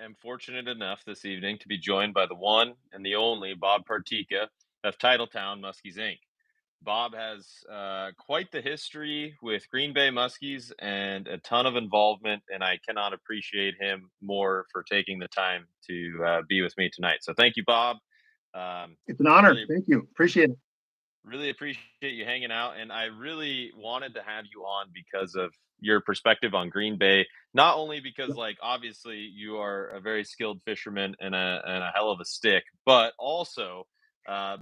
am fortunate enough this evening to be joined by the one and the only Bob Parteka of Titletown Muskies Inc. Bob has quite the history with Green Bay Muskies and a ton of involvement, and I cannot appreciate him more for taking the time to be with me tonight. So thank you, Bob. It's an honor. Really, Thank you. Appreciate it. really appreciate you hanging out, and I really wanted to have you on because of your perspective on Green Bay. Not only because, like, obviously you are a very skilled fisherman and a hell of a stick, but also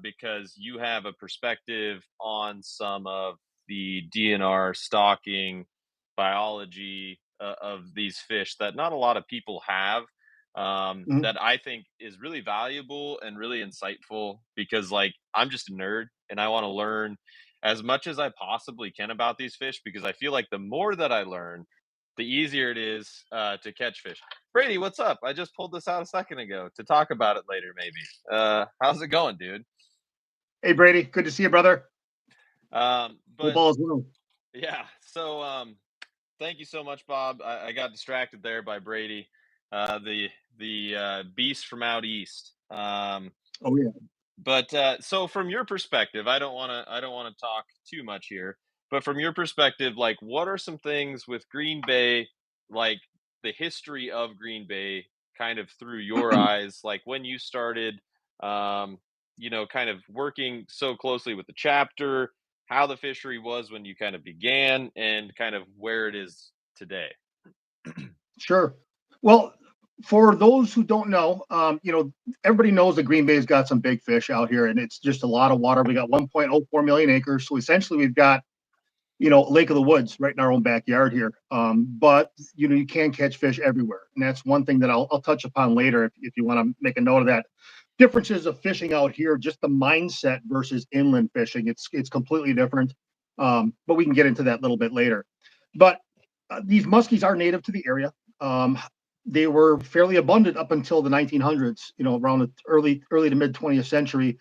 because you have a perspective on some of the DNR stocking biology of these fish that not a lot of people have. Mhm. That I think is really valuable and really insightful because, like, I'm just a nerd and I want to learn as much as I possibly can about these fish because I feel like the more that I learn, the easier it is to catch fish. Brady, what's up? I just pulled this out a second ago to talk about it later, maybe. How's it going, dude? Hey, Brady. Good to see you, brother. Hope But all is well. yeah, so thank you so much, Bob. I got distracted there by Brady, the beast from out east. Oh, yeah. But so from your perspective, I don't want to talk too much here, but from your perspective, like what are some things with Green Bay, like the history of Green Bay, kind of through your eyes, like when you started, um, kind of working so closely with the chapter, how the fishery was when you kind of began, and kind of where it is today. Sure. Well, for those who don't know, everybody knows that Green Bay's got some big fish out here, and it's just a lot of water. We got 1.04 million acres, so essentially we've got Lake of the Woods right in our own backyard here. But you can catch fish everywhere, and that's one thing that I'll touch upon later if you want to make a note of that. Differences of fishing out here, just the mindset versus inland fishing. It's completely different. But we can get into that a little bit later. But these muskies are native to the area. Um, they were fairly abundant up until the 1900s. Around the early to mid 20th century,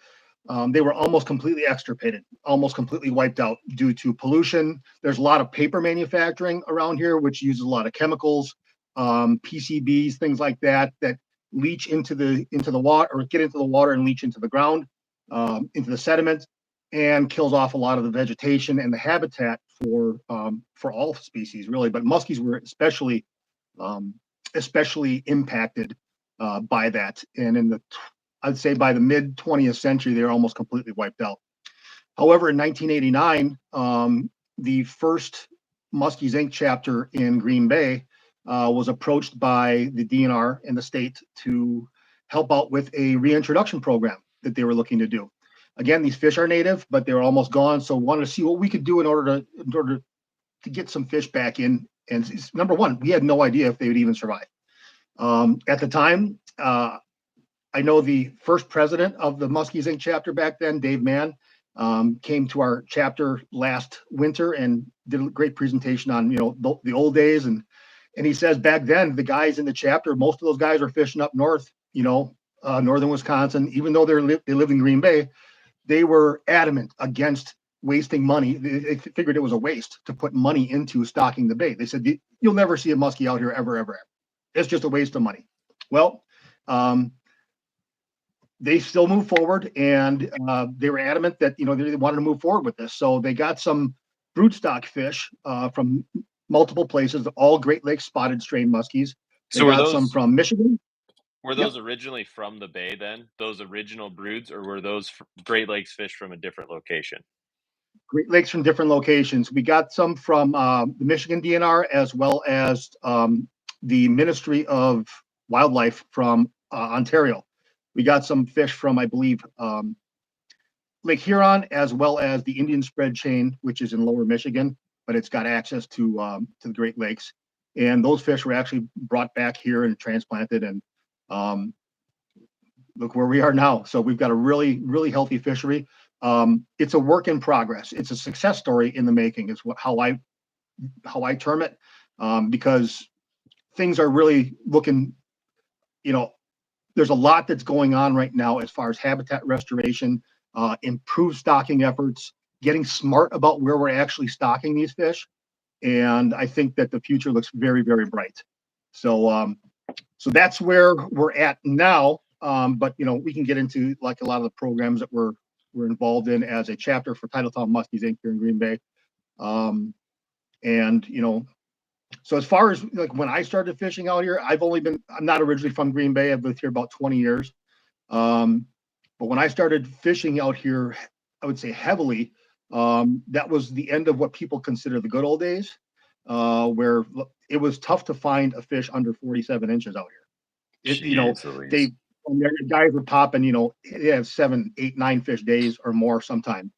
they were almost completely extirpated, almost completely wiped out due to pollution. There's a lot of paper manufacturing around here, which uses a lot of chemicals, PCBs, things like that, that leach into the water or get into the water and leach into the ground, into the sediment, and kills off a lot of the vegetation and the habitat for all species, really. But muskies were um, especially impacted by that. And I'd say by the mid 20th century, they were almost completely wiped out. However, in 1989, the first Muskies Inc. chapter in Green Bay was approached by the DNR and the state to help out with a reintroduction program that they were looking to do. Again, these fish are native, but they were almost gone. So we wanted to see what we could do in order to get some fish back in. And number one, we had no idea if they would even survive. At the time, I know the first president of the Muskies Inc. chapter back then, Dave Mann, came to our chapter last winter and did a great presentation on the old days, and he says back then the guys in the chapter, most of those guys were fishing up north, northern Wisconsin. Even though they lived in Green Bay, they were adamant against wasting money. They figured it was a waste to put money into stocking the bay. They said you'll never see a muskie out here ever, ever, ever. It's just a waste of money. Well, they still moved forward, and they were adamant that they wanted to move forward with this. So they got some broodstock fish from multiple places, all Great Lakes spotted strain muskies. They So were got some those from Michigan. were Yep, those originally from the bay then? Those original broods, or were those Great Lakes fish from a different location? Great Lakes from different locations. We got some from the Michigan DNR as well as the Ministry of Wildlife from Ontario. We got some fish from, I believe, Lake Huron, as well as the Indian Spread Chain, which is in Lower Michigan, but it's got access to the Great Lakes. And those fish were actually brought back here and transplanted, and um, look where we are now. So we've got a really, really healthy fishery. It's a work in progress. It's a success story in the making. Is how I term it, because things are really looking. There's a lot that's going on right now as far as habitat restoration, improved stocking efforts, getting smart about where we're actually stocking these fish, and I think that the future looks very, very bright. So So that's where we're at now. But we can get into like a lot of the programs that we're involved in as a chapter for Titletown Muskies Inc. here in Green Bay. And so as far as like when I started fishing out here, I'm not originally from Green Bay. I've lived here about 20 years. But when I started fishing out here, I would say heavily, that was the end of what people consider the good old days, where it was tough to find a fish under 47 inches out here. Jeez Louise. When their guys were popping, they have 7, 8, 9 fish days or more sometimes.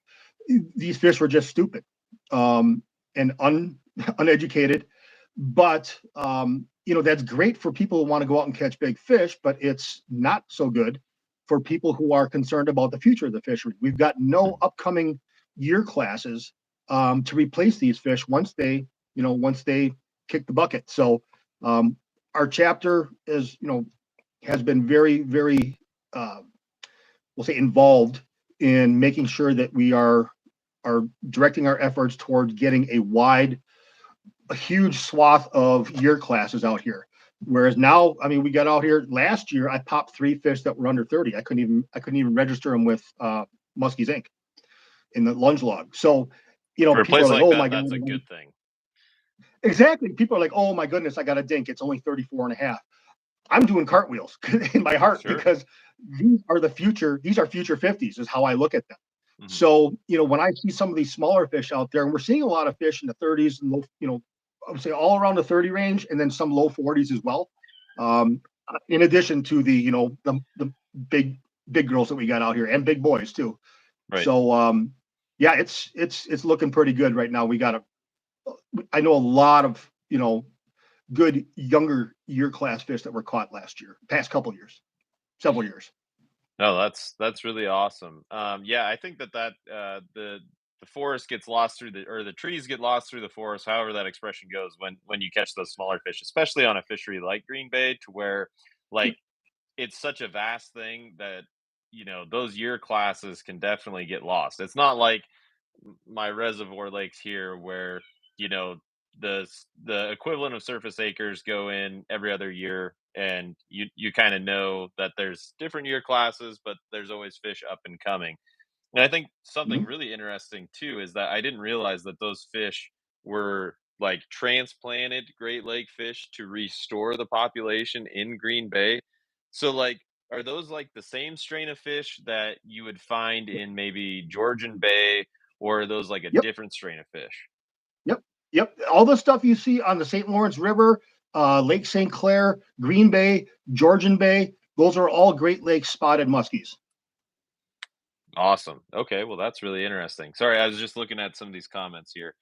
These fish were just stupid and uneducated. But that's great for people who want to go out and catch big fish, but it's not so good for people who are concerned about the future of the fishery. We've got no upcoming year classes to replace these fish once they kick the bucket. So our chapter has been very, very, we'll say, involved in making sure that we are directing our efforts towards getting a huge swath of year classes out here. Whereas now, I mean, we got out here last year, I popped 3 fish that were under 30. I couldn't even register them with Muskies Inc. in the lunge log. So, For a people are place like, like oh that, my that's God. a good thing. Exactly. People are like, oh my goodness, I got a dink. It's only 34 and a half. I'm doing cartwheels in my heart because these are future 50s is how I look at them. Mm-hmm. So, when I see some of these smaller fish out there, and we're seeing a lot of fish in the 30s and low, I would say all around the 30 range, and then some low 40s as well. In addition to the big girls that we got out here and big boys too. Right. So, yeah, it's looking pretty good right now. I know a lot of, good younger year class fish that were caught last year, past couple years, several years. No, that's really awesome. Yeah, I think that the forest gets lost through the trees get lost through the forest, however that expression goes, when you catch those smaller fish, especially on a fishery like Green Bay, to where like it's such a vast thing that those year classes can definitely get lost. It's not like my reservoir lakes here where the equivalent of surface acres go in every other year, and you kind of know that there's different year classes, but there's always fish up and coming. And I think something really interesting too is that I didn't realize that those fish were like transplanted Great Lake fish to restore the population in Green Bay. So like, are those like the same strain of fish that you would find in maybe Georgian Bay, or are those like a different strain of fish? Yep. All the stuff you see on the St. Lawrence River, Lake St. Clair, Green Bay, Georgian Bay, those are all Great Lakes spotted muskies. Awesome. Okay, well, that's really interesting. Sorry, I was just looking at some of these comments here.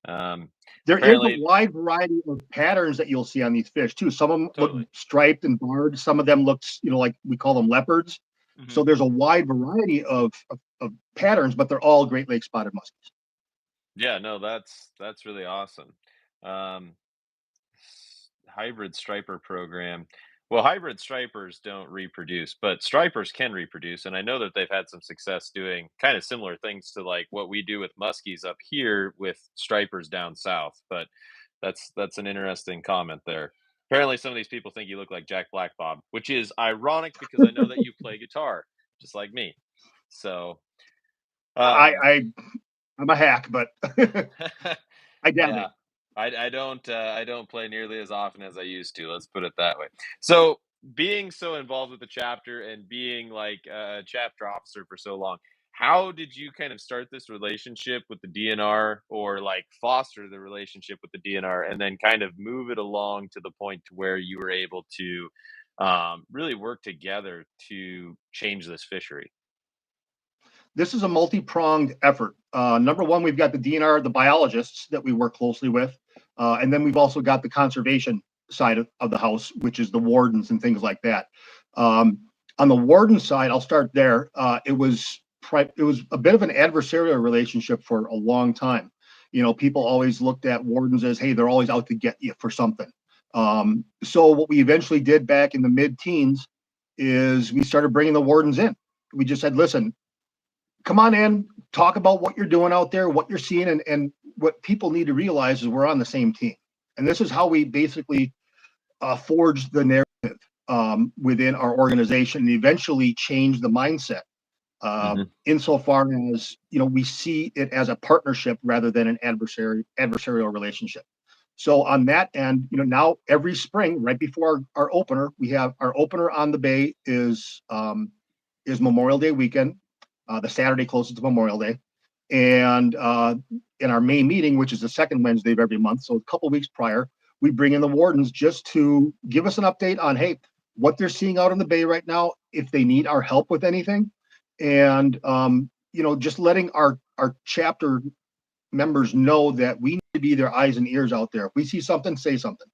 There is a wide variety of patterns that you'll see on these fish too. Some of them look striped and barred. Some of them looks, like we call them leopards. Mm-hmm. So there's a wide variety of patterns, but they're all Great Lakes spotted muskies. Yeah, no, that's really awesome. Hybrid striper program. Well, hybrid stripers don't reproduce, but stripers can reproduce, and I know that they've had some success doing kind of similar things to like what we do with muskies up here with stripers down south. But that's an interesting comment there. Apparently, some of these people think you look like Jack Black, Bob, which is ironic because I know that you play guitar just like me. So, I'm a hack, but I doubt it. I don't play nearly as often as I used to. Let's put it that way. So being so involved with the chapter and being like a chapter officer for so long, how did you kind of start this relationship with the DNR, or like foster the relationship with the DNR, and then kind of move it along to the point to where you were able to really work together to change this fishery? This is a multi-pronged effort. Number one, we've got the DNR, the biologists that we work closely with. And then we've also got the conservation side of the house, which is the wardens and things like that. On the warden side, I'll start there. It was a bit of an adversarial relationship for a long time. People always looked at wardens as, hey, they're always out to get you for something. So what we eventually did back in the mid-teens is we started bringing the wardens in. We just said, listen, come on in, talk about what you're doing out there, what you're seeing, and what people need to realize is we're on the same team. And this is how we basically forged the narrative within our organization and eventually change the mindset. Insofar as we see it as a partnership rather than an adversarial relationship. So on that end, now every spring, right before our opener, we have our opener on the bay is Memorial Day weekend, the Saturday closest to Memorial Day, and in our May meeting, which is the second Wednesday of every month, so a couple of weeks prior, we bring in the wardens just to give us an update on, hey, what they're seeing out in the bay right now, if they need our help with anything, and just letting our chapter members know that we need to be their eyes and ears out there. If we see something, say something.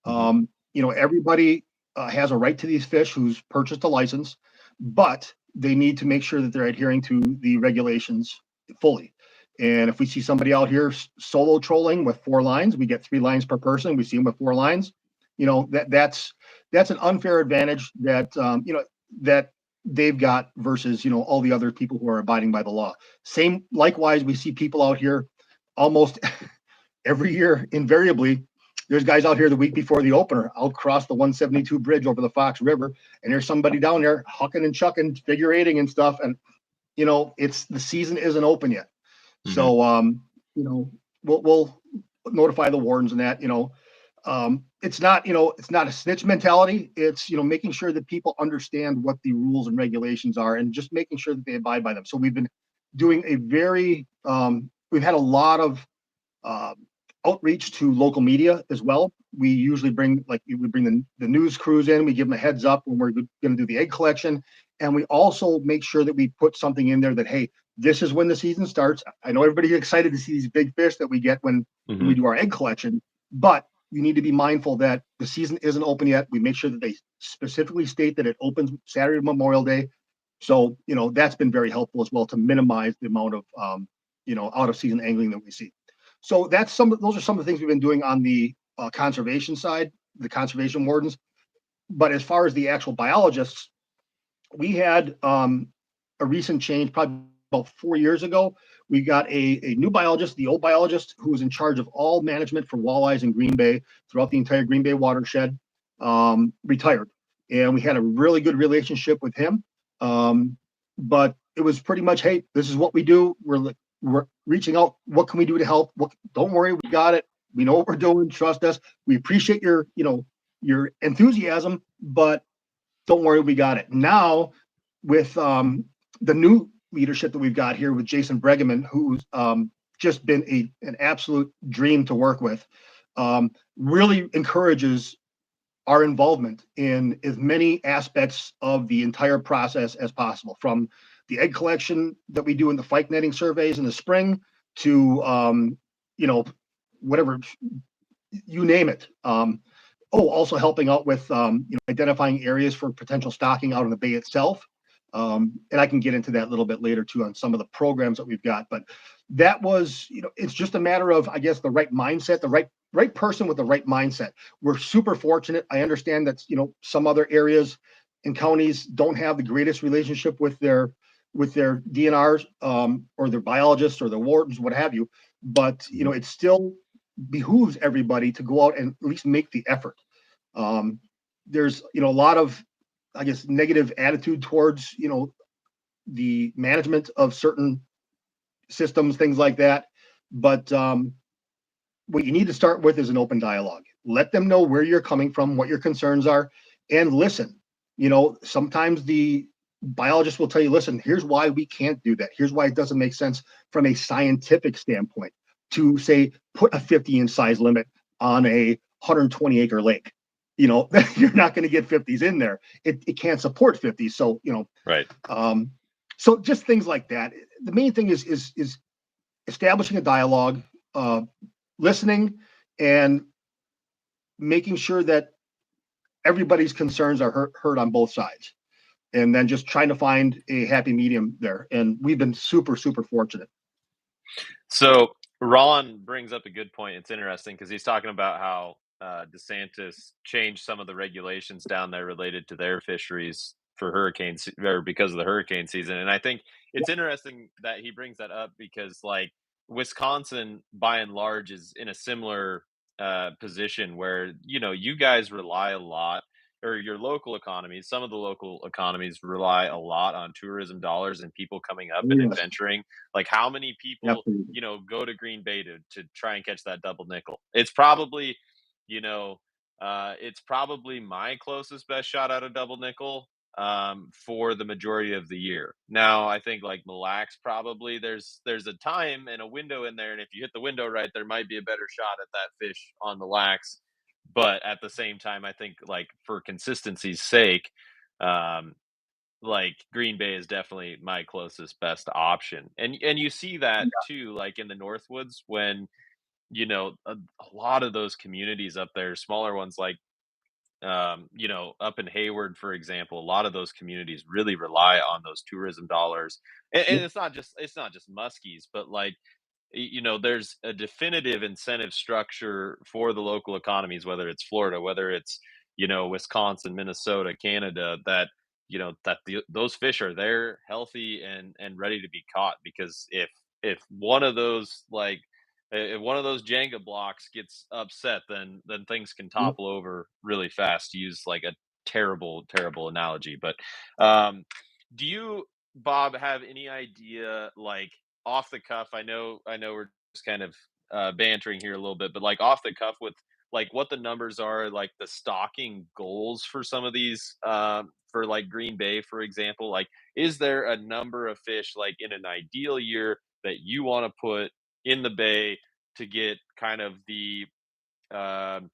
Everybody has a right to these fish who's purchased a license, but they need to make sure that they're adhering to the regulations fully. And if we see somebody out here solo trolling with 4 lines, we get 3 lines per person. We see them with 4 lines. That's an unfair advantage that that they've got versus all the other people who are abiding by the law. Same, likewise, we see people out here almost every year, invariably. There's guys out here the week before the opener, out across the 172 bridge over the Fox River, and there's somebody down there hucking and chucking, figure eighting and stuff, and it's the season isn't open yet. So we'll notify the wardens and that. It's not a snitch mentality. It's making sure that people understand what the rules and regulations are, and just making sure that they abide by them. So we've been doing we've had a lot of outreach to local media as well. We usually bring the news crews in. We give them a heads up when we're going to do the egg collection, and we also make sure that we put something in there that, hey, this is when the season starts. I know everybody's excited to see these big fish that we get when we do our egg collection, but you need to be mindful that the season isn't open yet. We make sure that they specifically state that it opens Saturday, Memorial Day. So that's been very helpful as well to minimize the amount of out of season angling that we see. So those are some of the things we've been doing on the conservation side, the conservation wardens. But as far as the actual biologists, we had a recent change probably about 4 years ago. We got a new biologist, the old biologist, who was in charge of all management for walleyes in Green Bay throughout the entire Green Bay watershed, retired. And we had a really good relationship with him. But it was pretty much, hey, this is what we do. We're reaching out. What can we do to help? Don't worry, we got it. We know what we're doing. Trust us. We appreciate your enthusiasm, but don't worry, we got it. Now, with the new leadership that we've got here with Jason Bregeman, who's just been an absolute dream to work with, really encourages our involvement in as many aspects of the entire process as possible, from the egg collection that we do in the fyke netting surveys in the spring to whatever, you name it. Also helping out with identifying areas for potential stocking out in the bay itself. And I can get into that a little bit later too on some of the programs that we've got. But that was, it's just a matter of, I guess, the right mindset, the right person with the right mindset. We're super fortunate. I understand that some other areas and counties don't have the greatest relationship with their DNRs or their biologists or their wardens, what have you. But it still behooves everybody to go out and at least make the effort. There's a lot of, I guess, negative attitude towards the management of certain systems, things like that. But what you need to start with is an open dialogue. Let them know where you're coming from, what your concerns are, and listen. Sometimes the biologist will tell you, listen, here's why we can't do that. Here's why it doesn't make sense from a scientific standpoint to say, put a 50-inch size limit on a 120-acre lake. You're not going to get 50s in there. It can't support 50s. So, right. So just things like that. The main thing is establishing a dialogue, listening, and making sure that everybody's concerns are heard on both sides, and then just trying to find a happy medium there. And we've been super, super fortunate. So Ron brings up a good point. It's interesting because he's talking about how DeSantis changed some of the regulations down there related to their fisheries for hurricanes, or because of the hurricane season. And I think it's interesting that he brings that up because, like, Wisconsin, by and large, is in a similar position where you guys rely a lot, or your local economies, some of the local economies rely a lot on tourism dollars and people coming up and Yes, adventuring. Like how many people, absolutely. go to Green Bay to try and catch that double nickel? It's probably, you know, it's probably my closest best shot at a double nickel for the majority of the year. Now, I think like Mille Lacs, probably there's a time and a window in there, and if you hit the window right, there might be a better shot at that fish on Mille Lacs. But at the same time, I think like for consistency's sake, um, like Green Bay is definitely my closest best option, and you see that too, like in the Northwoods when a lot of those communities up there, smaller ones like up in Hayward, for example, a lot of those communities really rely on those tourism dollars, and Yeah. it's not just muskies, but like there's a definitive incentive structure for the local economies, whether it's Florida, whether it's Wisconsin, Minnesota, Canada, those fish are there, healthy and ready to be caught. Because if one of those if one of those Jenga blocks gets upset, then things can Yep. topple over really fast. To use like a terrible analogy, but um, do you, Bob, have any idea, like off the cuff? I know we're just kind of bantering here a little bit, but like off the cuff, with like what the numbers are, like the stocking goals for some of these, for like Green Bay, for example. Like, is there a number of fish like in an ideal year that you want to put in the bay to get kind of the um,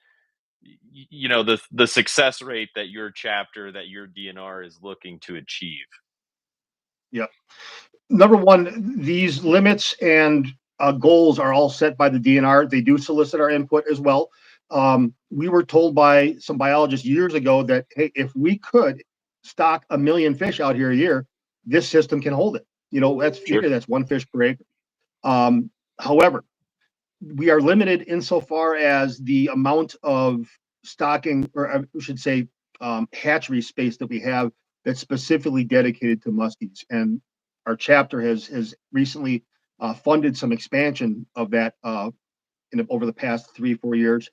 the success rate that your chapter, that your DNR is looking to achieve? Yep. Number one, these limits and goals are all set by the DNR. They do solicit our input as well. We were told by some biologists years ago that, hey, if we could stock 1 million fish out here a year, this system can hold it. That's Sure. figure that's one fish per acre. Um, However, we are limited insofar as the amount of stocking, or I should say, hatchery space that we have that's specifically dedicated to muskies. And our chapter has recently funded some expansion of that over the past 3 4 years.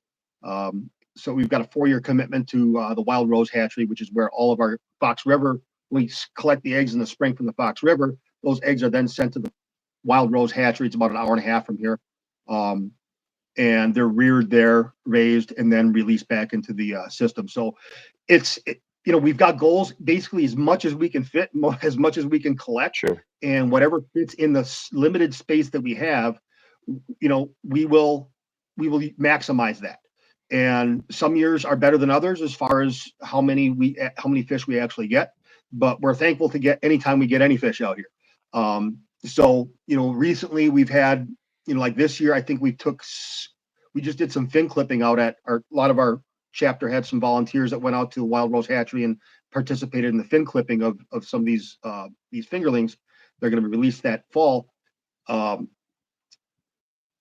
So we've got a 4 year commitment to the Wild Rose Hatchery, which is where all of our Fox River, we collect the eggs in the spring from the Fox River. Those eggs are then sent to the Wild Rose Hatchery. It's about an hour and a half from here. Um, and they're reared there, raised, and then released back into the system. So we've got goals basically as much as we can fit, as much as we can collect, Sure. and whatever fits in the limited space that we have, we will maximize that. And some years are better than others as far as how many fish we actually get. But we're thankful to get anytime we get any fish out here. So recently we've had, like this year, I think we just did some fin clipping out at a lot of our chapter had some volunteers that went out to the Wild Rose Hatchery and participated in the fin clipping of some of these fingerlings. They're going to be released that fall.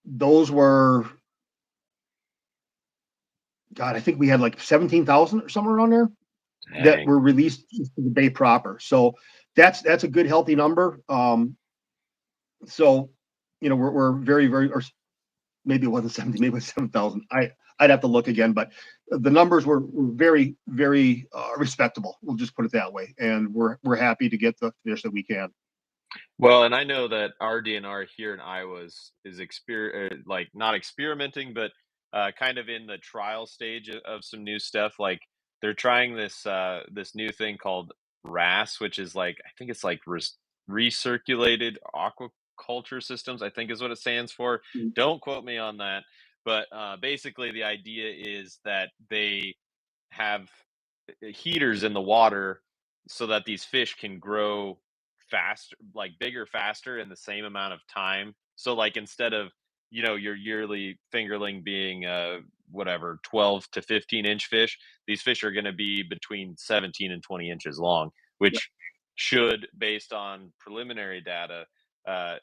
Those were, God, I think we had like 17,000 or somewhere around there that Dang. were released to the bay proper. So that's a good healthy number. So we're very very, or maybe it wasn't 17, maybe it was 7,000. I'd have to look again, but the numbers were very very respectable. We'll just put it that way, and we're happy to get the fish that we can. Well, and I know that our DNR here in Iowa is like not experimenting, but kind of in the trial stage of some new stuff. Like they're trying this new thing called RAS, which is like, I think it's like recirculated aquaculture systems, I think is what it stands for. Don't quote me on that, but basically the idea is that they have heaters in the water so that these fish can grow faster, like bigger, faster in the same amount of time. So like instead of your yearly fingerling being whatever 12 to 15-inch fish, these fish are going to be between 17 and 20 inches long, Yeah, which should, based on preliminary data, uh,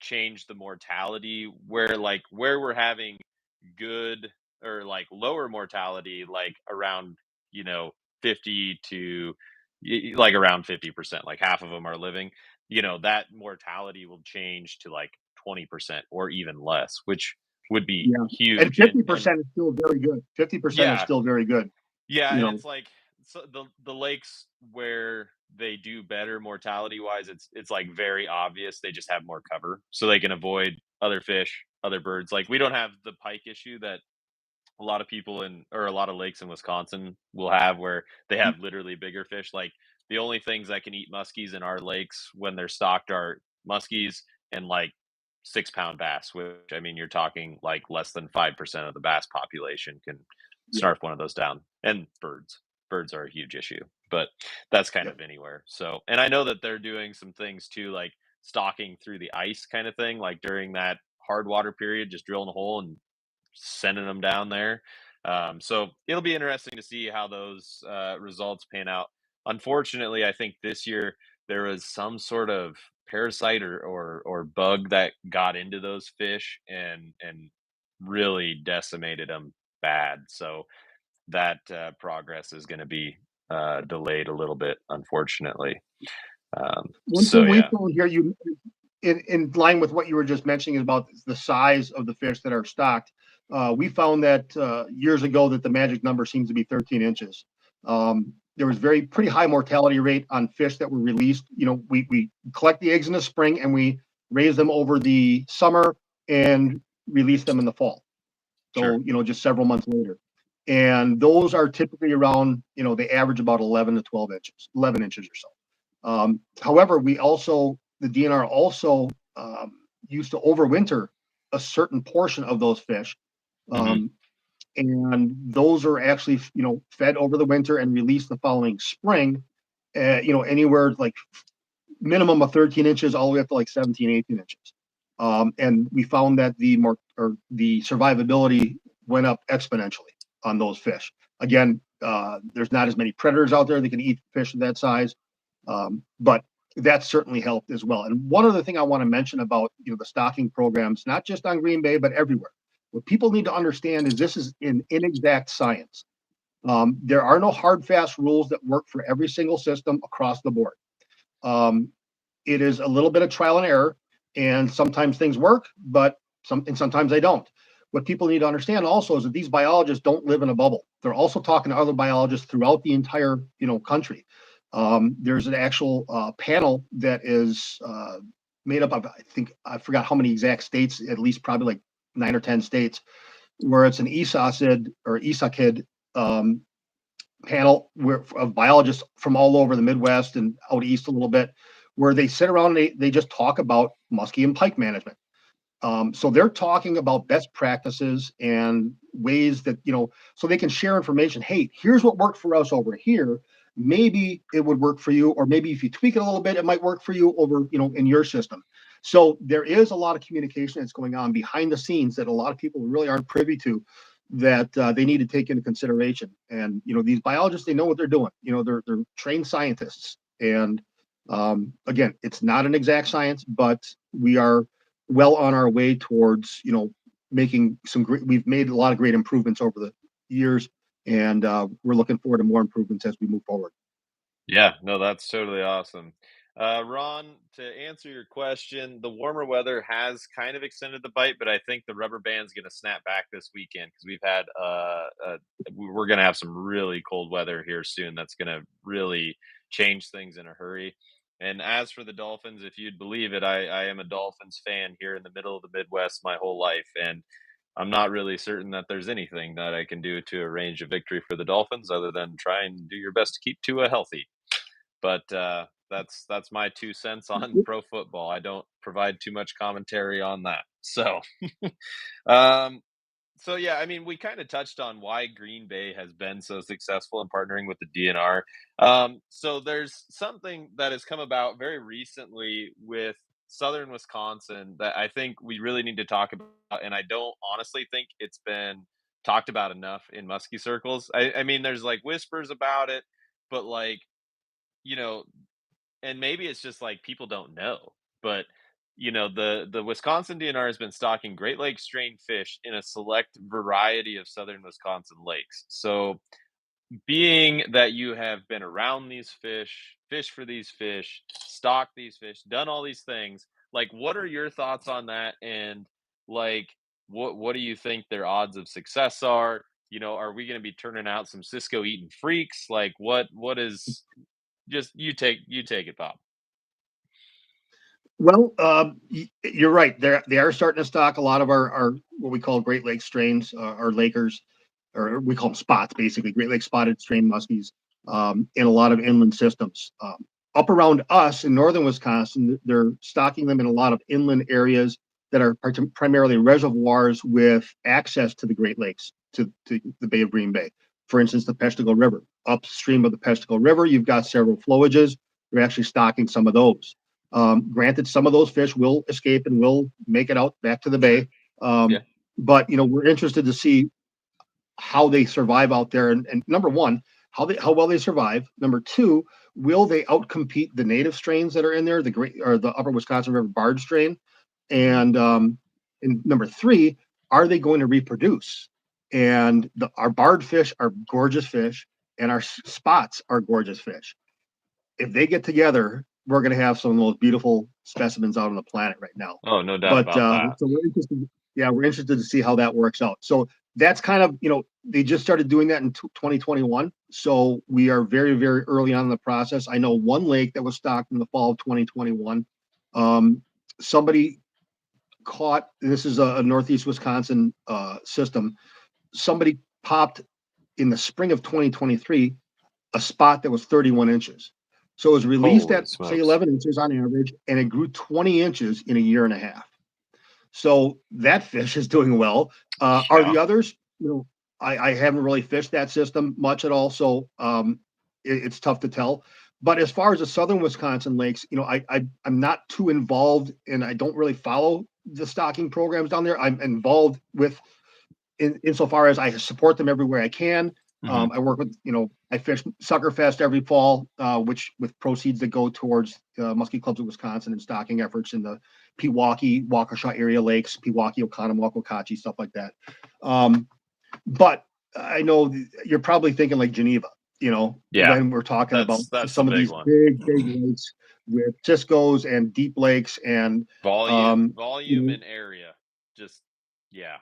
change the mortality, where we're having good or like lower mortality, like around, you know 50 to like around 50%, like half of them are living, that mortality will change to like 20% or even less, which would be yeah, and huge. and 50% is still very good. 50% is yeah, still very good. yeah, You and know, it's like so the lakes where they do better mortality wise, it's like very obvious. They just have more cover, so they can avoid other fish, other birds. Like we don't have the pike issue that a lot of people in or a lot of lakes in Wisconsin will have where they have literally bigger fish. Like the only things that can eat muskies in our lakes when they're stocked are muskies and like 6 pound bass, which I mean, you're talking like less than 5% of the bass population can Yeah, snarf one of those down. And birds. Birds are a huge issue, but that's kind yeah, of anywhere. So, and I know that they're doing some things too, like stalking through the ice kind of thing, like during that hard water period, just drilling a hole and sending them down there. So it'll be interesting to see how those results pan out. Unfortunately, I think this year there was some sort of parasite or bug that got into those fish and really decimated them bad. So that progress is going to be delayed a little bit, unfortunately. one So thing we yeah, found here, you in line with what you were just mentioning about the size of the fish that are stocked, we found that years ago that the magic number seems to be 13 inches. There was very pretty high mortality rate on fish that were released. We collect the eggs in the spring and we raise them over the summer and release them in the fall. sure. So, just several months later. And those are typically around, they average about 11 to 12 inches, 11 inches or so. However, the DNR also used to overwinter a certain portion of those fish. Hmm. Um, and those are actually, fed over the winter and released the following spring, anywhere like minimum of 13 inches all the way up to like 17, 18 inches. And we found that the survivability went up exponentially on those fish. Again, there's not as many predators out there that can eat fish of that size, but that certainly helped as well. And one other thing I want to mention about the stocking programs, not just on Green Bay but everywhere, what people need to understand is this is an inexact science. There are no hard fast rules that work for every single system across the board. Um, it is a little bit of trial and error, and sometimes things work, but sometimes they don't. What people need to understand also is that these biologists don't live in a bubble. They're also talking to other biologists throughout the entire country. There's an actual panel that is made up of, I think I forgot how many exact states, at least probably like 9 or 10 states, where it's an ESOCID or ESOCID panel of biologists from all over the Midwest and out east a little bit, where they sit around and they just talk about muskie and pike management. So they're talking about best practices and ways that, so they can share information. Hey, here's what worked for us over here. Maybe it would work for you, or maybe if you tweak it a little bit, it might work for you over, in your system. So there is a lot of communication that's going on behind the scenes that a lot of people really aren't privy to, that they need to take into consideration. And these biologists, they know what they're doing. They're trained scientists. And again, it's not an exact science, but we are well on our way towards making some great. We've made a lot of great improvements over the years, and we're looking forward to more improvements as we move forward. Yeah, no, that's totally awesome. Ron, to answer your question, the warmer weather has kind of extended the bite, but I think the rubber band's going to snap back this weekend because we're going to have some really cold weather here soon. That's going to really change things in a hurry. And as for the Dolphins, if you'd believe it, I am a Dolphins fan here in the middle of the Midwest my whole life, and I'm not really certain that there's anything that I can do to arrange a victory for the Dolphins other than try and do your best to keep Tua healthy. But that's my 2 cents on pro football. I don't provide too much commentary on that. Um, so yeah, I mean, we kind of touched on why Green Bay has been so successful in partnering with the DNR. So there's something that has come about very recently with Southern Wisconsin that I think we really need to talk about, and I don't honestly think it's been talked about enough in muskie circles. I mean, there's like whispers about it, but like you know, and maybe it's just like people don't know, but the Wisconsin DNR has been stocking Great Lakes strain fish in a select variety of southern Wisconsin lakes. So, being that you have been around these fish, fish for these fish, stock these fish, done all these things, like what are your thoughts on that? And like what do you think their odds of success are? are we going to be turning out some Cisco eating freaks? Like what is just you take it, Bob. Well, you're right. They are starting to stock a lot of our what we call Great Lakes strains, our Lakers, or we call them spots, basically Great Lakes spotted strain muskies, in a lot of inland systems. Up around us in northern Wisconsin, they're stocking them in a lot of inland areas that are primarily reservoirs with access to the Great Lakes, to the Bay of Green Bay. For instance, the Peshtigo River. Upstream of the Peshtigo River, you've got several flowages. They're actually stocking some of those. Granted, some of those fish will escape and will make it out back to the Sure. bay. Yeah. But we're interested to see how they survive out there. And number one, how well they survive. Number two, will they outcompete the native strains that are in there, the great or the Upper Wisconsin River barred strain? Hmm. And number three, are they going to reproduce? And our barred fish are gorgeous fish, and our spots are gorgeous fish. If they get together, we're going to have some of the most beautiful specimens out on the planet right now. Oh, no doubt But about that. so we're interested. Yeah, we're interested to see how that works out. So that's kind of they just started doing that in 2021. So we are very very early on in the process. I know one lake that was stocked in the fall of 2021. Somebody caught. This is a northeast Wisconsin system. Somebody popped in the spring of 2023 a spot that was 31 inches. So it was released Holy at say smokes. 11 inches on average, and it grew 20 inches in a year and a half. So that fish is doing well. Are Yeah. the others? I haven't really fished that system much at all, so it's tough to tell. But as far as the southern Wisconsin lakes, I'm not too involved, and I don't really follow the stocking programs down there. I'm involved with insofar as I support them everywhere I can. Hmm. I work with, I fish Suckerfest every fall, which with proceeds that go towards Muskie Clubs of Wisconsin and stocking efforts in the Pewaukee, Waukesha area lakes, Pewaukee, Oconomowoc, Waukachi, stuff like that. But I know you're probably thinking like Geneva, Yeah. when we're talking about That's the some of big these one. big lakes with Cisco's and deep lakes and, Volume, um, you volume know, and area. Just yeah.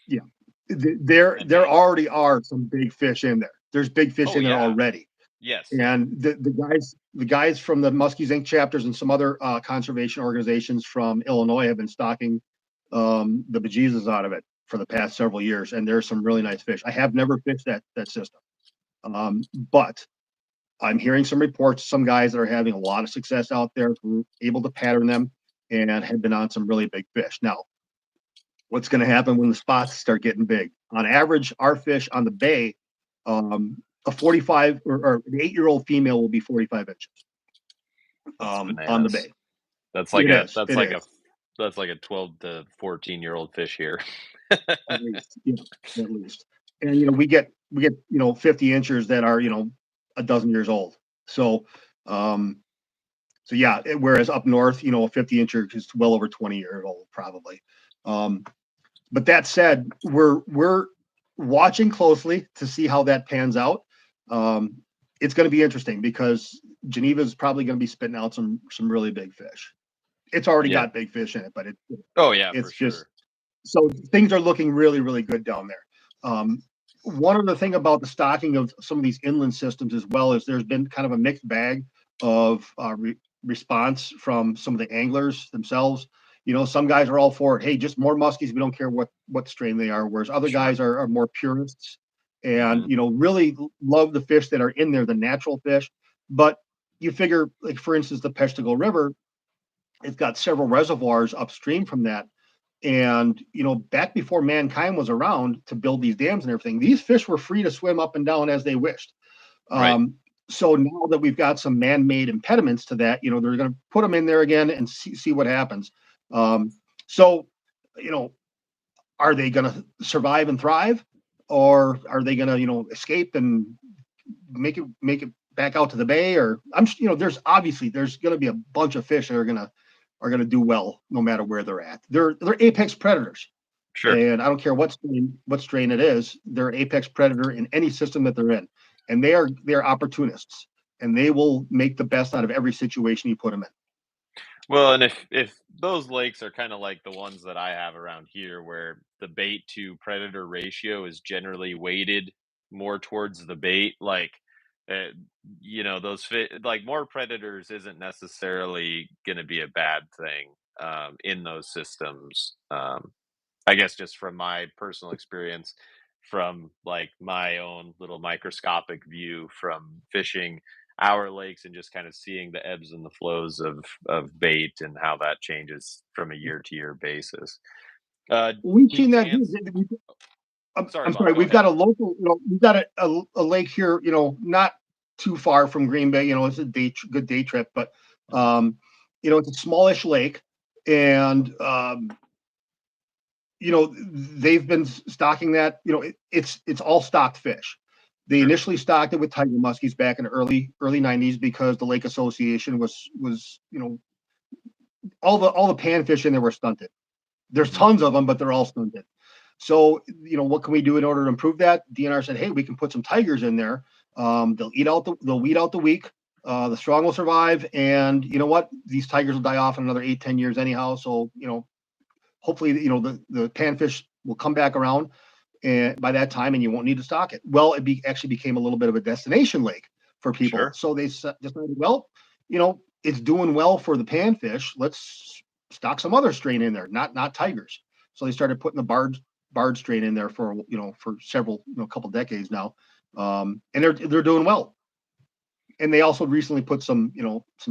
yeah, there Amazing. already are some big fish in there. There's big fish Oh in there yeah. already. Yes. Yeah. And the guys from the Muskies Inc. chapters and some other conservation organizations from Illinois have been stocking the bejesus out of it for the past several years. And there's some really nice fish. I have never fished that system, but I'm hearing some reports. Some guys that are having a lot of success out there who are able to pattern them and have been on some really big fish. Now, what's going to happen when the spots start getting big? On average, our fish on the bay, a 45 or an 8-year-old female will be 45 inches That's on the bananas. bay. That's like It a is. that's It like a is. that's like a 12 to 14-year-old fish here. At least. Yeah, at least. And we get 50 inches that are a dozen years old. So yeah. Whereas up north, a 50 incher is well over 20 years old probably. Um, but that said, we're watching closely to see how that pans out. Um, it's going to be interesting because Geneva is probably going to be spitting out some really big fish. It's already Yeah. got big fish in it, but Oh yeah, for it's just sure. so things are looking really really good down there. One other thing about the stocking of some of these inland systems as well is there's been kind of a mixed bag of response from some of the anglers themselves. Some guys are all for it. Hey, just more muskies. We don't care what strain they are. Whereas other Sure. guys are more purists and Hmm. really love the fish that are in there, the natural fish. But you figure, like for instance, the Peshtigo River, it's got several reservoirs upstream from that. And back before mankind was around to build these dams and everything, these fish were free to swim up and down as they wished. Right. So now that we've got some man-made impediments to that, they're going to put them in there again and see what happens. Um, so, you know, are they going to survive and thrive, or are they going to, escape and make it back out to the bay? Or there's going to be a bunch of fish that are going to do well no matter where they're at. They're apex predators. Sure. And I don't care what strain it is, they're an apex predator in any system that they're in, and they're opportunists, and they will make the best out of every situation you put them in. Well, and if those lakes are kind of like the ones that I have around here, where the bait to predator ratio is generally weighted more towards the bait, like, uh, like more predators isn't necessarily going to be a bad thing in those systems. I guess just from my personal experience, from like my own little microscopic view from fishing our lakes and just kind of seeing the ebbs and the flows of bait and how that changes from a year to year basis. We've Dean, seen to that. answer, sorry, I'm Bob, sorry. go We've ahead. got a local, we've got a lake here, not too far from Green Bay. It's a good day trip, but um, it's a smallish lake, and they've been stocking that. It's all stocked fish. They Sure. initially stocked it with tiger muskies back in the early '90s because the Lake Association was all the panfish in there were stunted. There's Hmm. tons of them, but they're all stunted. So, what can we do in order to improve that? DNR said, hey, we can put some tigers in there. They'll weed out the weak. The strong will survive. And you know what? These tigers will die off in another 8-10 years anyhow. So, hopefully, the panfish will come back around and by that time, and you won't need to stock it. Well, actually became a little bit of a destination lake for people. Sure. So they decided, well, it's doing well for the panfish. Let's stock some other strain in there, not tigers. So they started putting the barred strain in there for several, couple decades now, and they're doing well. And they also recently put some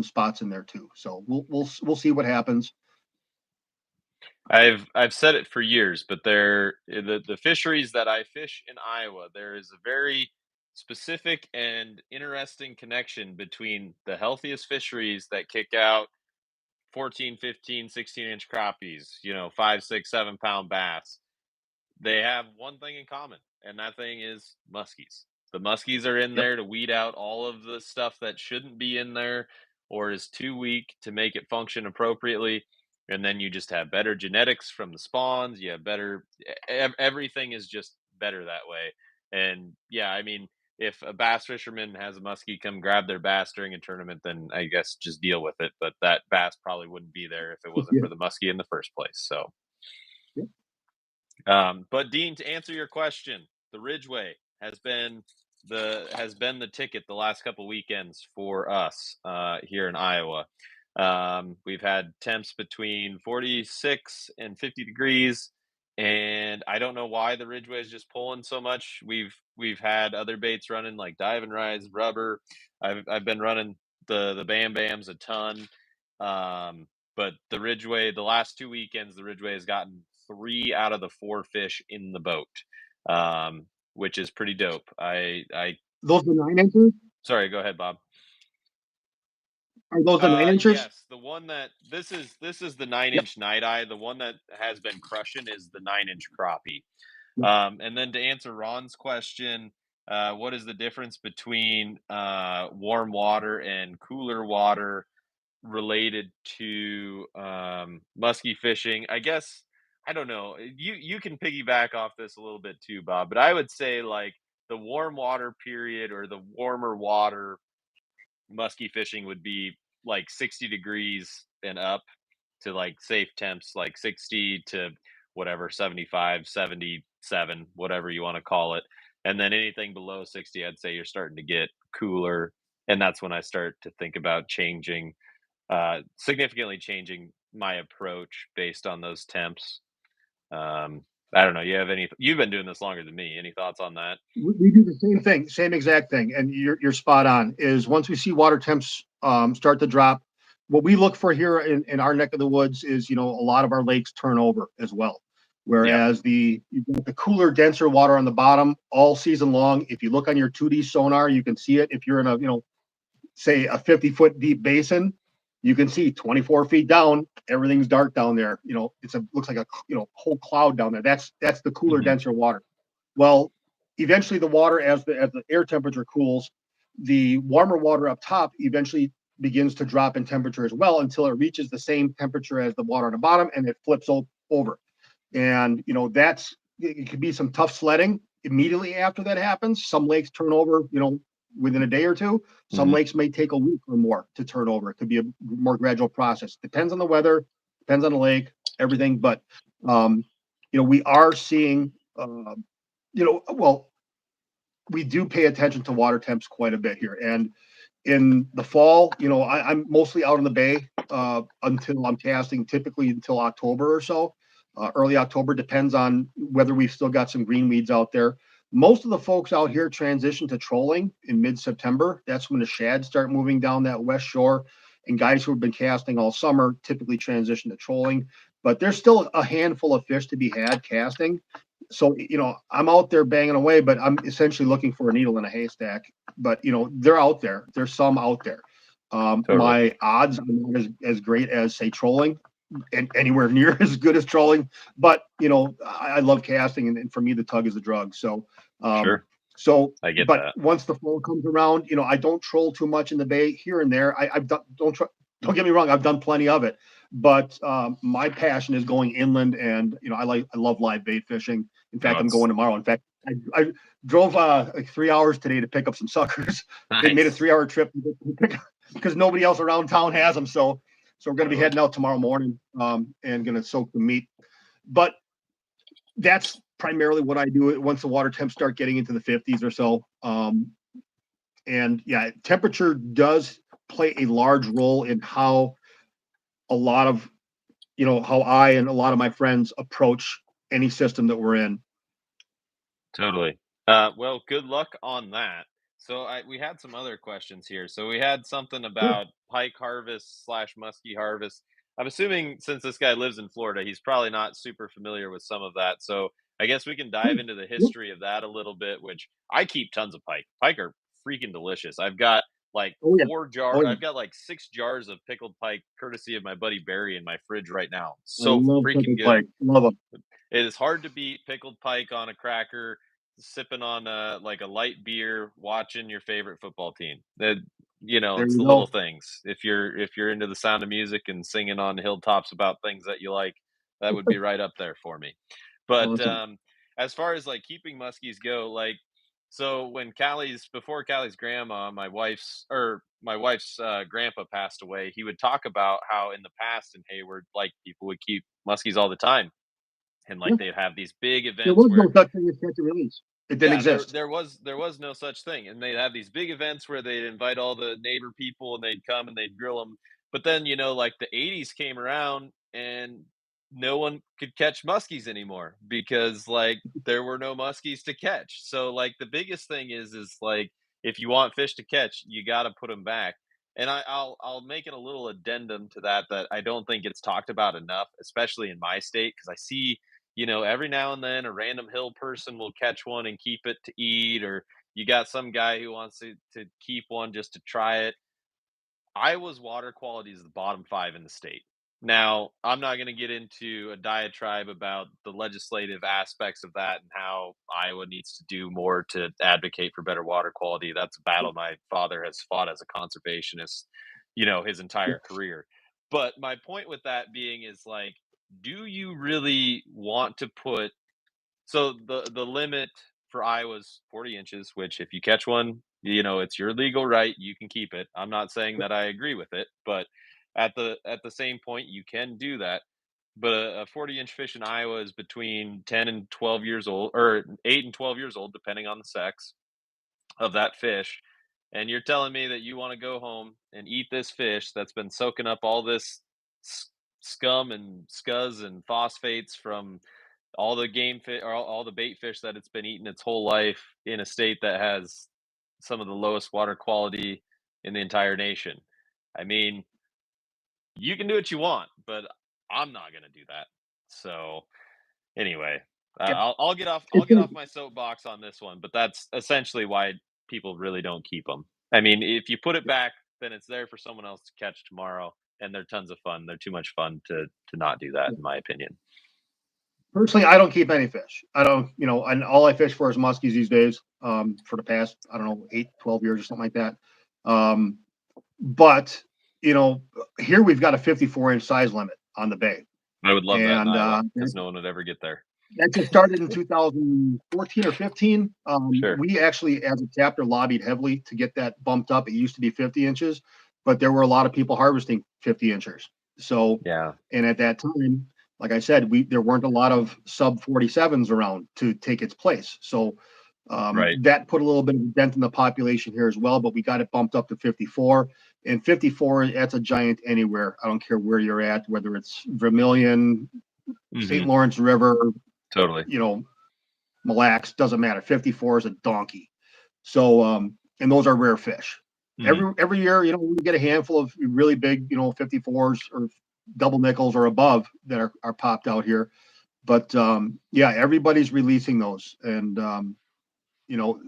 spots in there too. So we'll see what happens. I've said it for years, but the fisheries that I fish in Iowa, there is a very specific and interesting connection between the healthiest fisheries that kick out 14, 15, 16-inch crappies, 5, 6, 7 pound bass. They have one thing in common, and that thing is muskies. The muskies are in Yep. there to weed out all of the stuff that shouldn't be in there or is too weak to make it function appropriately. And then you just have better genetics from the spawns. You have better, everything is just better that way. And yeah, I mean, if a bass fisherman has a muskie come grab their bass during a tournament, then I guess just deal with it. But that bass probably wouldn't be there if it wasn't Yeah. for the muskie in the first place. So, Yep. but Dean, to answer your question, the Ridgeway has been the ticket the last couple weekends for us here in Iowa. We've had temps between 46 and 50 degrees, and I don't know why the Ridgeway is just pulling so much. We've had other baits running like dive and rise, rubber. I've been running the Bam Bams a ton. But the Ridgeway, the last 2 weekends, the Ridgeway has gotten 3 out of the 4 fish in the boat, which is pretty dope. I Those are 9 inches. Sorry, go ahead, Bob. Are those the 9 inches? Yes, the one that this is the Yep. 9-inch night eye. The one that has been crushing is the 9-inch crappie. Yep. And then to answer Ron's question, what is the difference between warm water and cooler water related to musky fishing? I guess I don't know. You can piggyback off this a little bit too, Bob, but I would say like the warm water period or the warmer water musky fishing would be like 60 degrees and up to like safe temps, like 60 to whatever, 75, 77, whatever you want to call it. And then anything below 60, I'd say you're starting to get cooler. And that's when I start to think about significantly changing my approach based on those temps. Um, I don't know. You've been doing this longer than me. Any thoughts on that? We do the same thing, same exact thing, and you're spot on. Is once we see water temps start to drop, what we look for here in our neck of the woods is a lot of our lakes turn over as well. Yeah. Whereas you've got the cooler, denser water on the bottom all season long. If you look on your 2D sonar, you can see it. If you're in a say a 50-foot deep basin, you can see 24 feet down, everything's dark down there. Looks like a whole cloud down there. That's the cooler, Hmm. denser water. Well, eventually the water, as the air temperature cools, the warmer water up top eventually begins to drop in temperature as well until it reaches the same temperature as the water on the bottom and it flips over. And it could be some tough sledding immediately after that happens. Some lakes turn over, within a day or two. Some lakes may take a week or more to turn over. It could be a more gradual process. Depends on the weather, depends on the lake, everything. But we are seeing, well, we do pay attention to water temps quite a bit here. And in the fall, I'm mostly out in the bay until I'm casting, typically until October or so. Early October, depends on whether we've still got some green weeds out there. Most of the folks out here transition to trolling in mid-September. That's when the shad start moving down that west shore. And guys who have been casting all summer typically transition to trolling. But there's still a handful of fish to be had casting. So, I'm out there banging away, but I'm essentially looking for a needle in a haystack. But, they're out there. There's some out there. Totally. My odds are not as great as, say, trolling, and anywhere near as good as trolling. But, I love casting, and for me, the tug is the drug. So, Sure. So, I get but that. once the fall comes around, I don't troll too much in the bay here and there. I've done, don't get me wrong, I've done plenty of it, but my passion is going inland, and I love live bait fishing. In fact, I'm going tomorrow. In fact, I drove like 3 hours today to pick up some suckers. Nice. It made a 3-hour trip because nobody else around town has them. So we're going to be heading out tomorrow morning and going to soak the meat. But that's primarily what I do once the water temps start getting into the 50s or so. And yeah, temperature does play a large role in how a lot of, how I and a lot of my friends approach any system that we're in. Totally. Well, good luck on that. So we had some other questions here. So we had something about pike harvest / musky harvest. I'm assuming since this guy lives in Florida, he's probably not super familiar with some of that. So I guess we can dive into the history of that a little bit, which I keep tons of pike. Pike are freaking delicious. I've got like I've got like 6 jars of pickled pike, courtesy of my buddy Barry in my fridge right now. I So love freaking pickled good. pike. Love them. It is hard to beat pickled pike on a cracker, sipping on like a light beer, watching your favorite football team. That There it's you the go. little things. If you're into the Sound of Music and singing on hilltops about things that you like, that would be right up there for me. But Awesome. as far as like keeping muskies go, like so when before Callie's grandma, my wife's grandpa passed away, he would talk about how in the past in Hayward, like people would keep muskies all the time, and Yeah. like they'd have these big There events was no where such thing as catch and release. It didn't yeah, there exist. there was there was no such thing, and they'd have these big events where they'd invite all the neighbor people, and they'd come and they'd grill them. But then like the '80s came around, and no one could catch muskies anymore because like there were no muskies to catch. So like the biggest thing is like if you want fish to catch, you got to put them back. And I'll make it a little addendum to that I don't think it's talked about enough, especially in my state, because I see every now and then a random hill person will catch one and keep it to eat, or you got some guy who wants to keep one just to try it. Iowa's water quality is the bottom 5 in the state. Now, I'm not going to get into a diatribe about the legislative aspects of that and how Iowa needs to do more to advocate for better water quality. That's a battle my father has fought as a conservationist, his entire career. But my point with that being is like, do you really want to put so the limit for Iowa is 40 inches, which if you catch one, it's your legal right. You can keep it. I'm not saying that I agree with it, but at the same point, you can do that. But a 40-inch fish in Iowa is between 10 and 12 years old, or 8 and 12 years old, depending on the sex of that fish. And you're telling me that you want to go home and eat this fish that's been soaking up all this scum and scuzz and phosphates from all the game fish or all the bait fish that it's been eating its whole life in a state that has some of the lowest water quality in the entire nation. I mean, you can do what you want, but I'm not going to do that. So anyway, Yep. I'll get off my soapbox on this one, but that's essentially why people really don't keep them. I mean, if you put it back, then it's there for someone else to catch tomorrow, and they're tons of fun. They're too much fun to not do that, in my opinion. Personally, I don't keep any fish. I don't, and all I fish for is muskies these days. For the past, I don't know, 8, 12 years or something like that. But here we've got a 54-inch size limit on the bay. I would love that in And Iowa because no one would ever get there. That just started in 2014 or 15. Sure. We actually, as a chapter, lobbied heavily to get that bumped up. It used to be 50 inches, but there were a lot of people harvesting 50 inches. So, Yeah. and at that time, like I said, there weren't a lot of sub 47s around to take its place. So Right. that put a little bit of a dent in the population here as well, but we got it bumped up to 54. And 54, that's a giant anywhere. I don't care where you're at, whether it's Vermilion, St. Hmm. Lawrence River, Totally. you know, Mille Lacs, doesn't matter. 54 is a donkey. So, and those are rare fish. Hmm. Every year, we get a handful of really big, 54s or double nickels or above that are popped out here. But yeah, everybody's releasing those, and you know,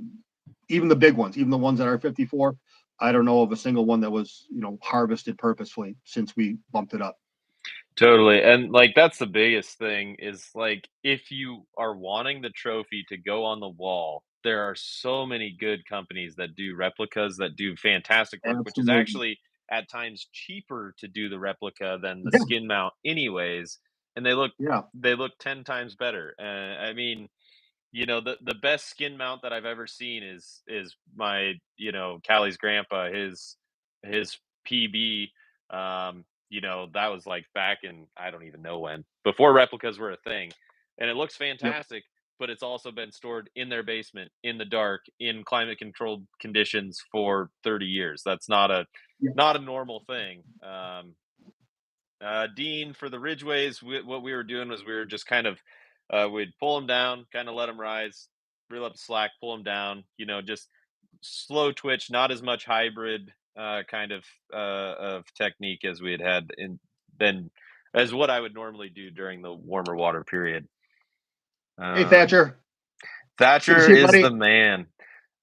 even the big ones, even the ones that are 54. I don't know of a single one that was harvested purposefully since we bumped it up. Totally, and, like, that's the biggest thing is, like, if you are wanting the trophy to go on the wall, there are so many good companies that do replicas that do fantastic work, which is Absolutely. actually at times cheaper to do the replica than the Yeah. skin mount anyways, and Yeah. they look 10 times better, I mean, the best skin mount that I've ever seen is my, Callie's grandpa, his PB, that was like back in I don't even know when, before replicas were a thing. And it looks Yep. fantastic, but it's also been stored in their basement in the dark in climate controlled conditions for 30 years. That's Yep. not a normal thing. Dean, for the Ridgeways, what we were doing was we were just kind of we'd pull them down, kind of let them rise, reel up the slack, pull them down. Just slow twitch, not as much hybrid kind of technique as we had in then as what I would normally do during the warmer water period. Hey, Um, Thatcher. Good to Thatcher see you, is buddy. the man.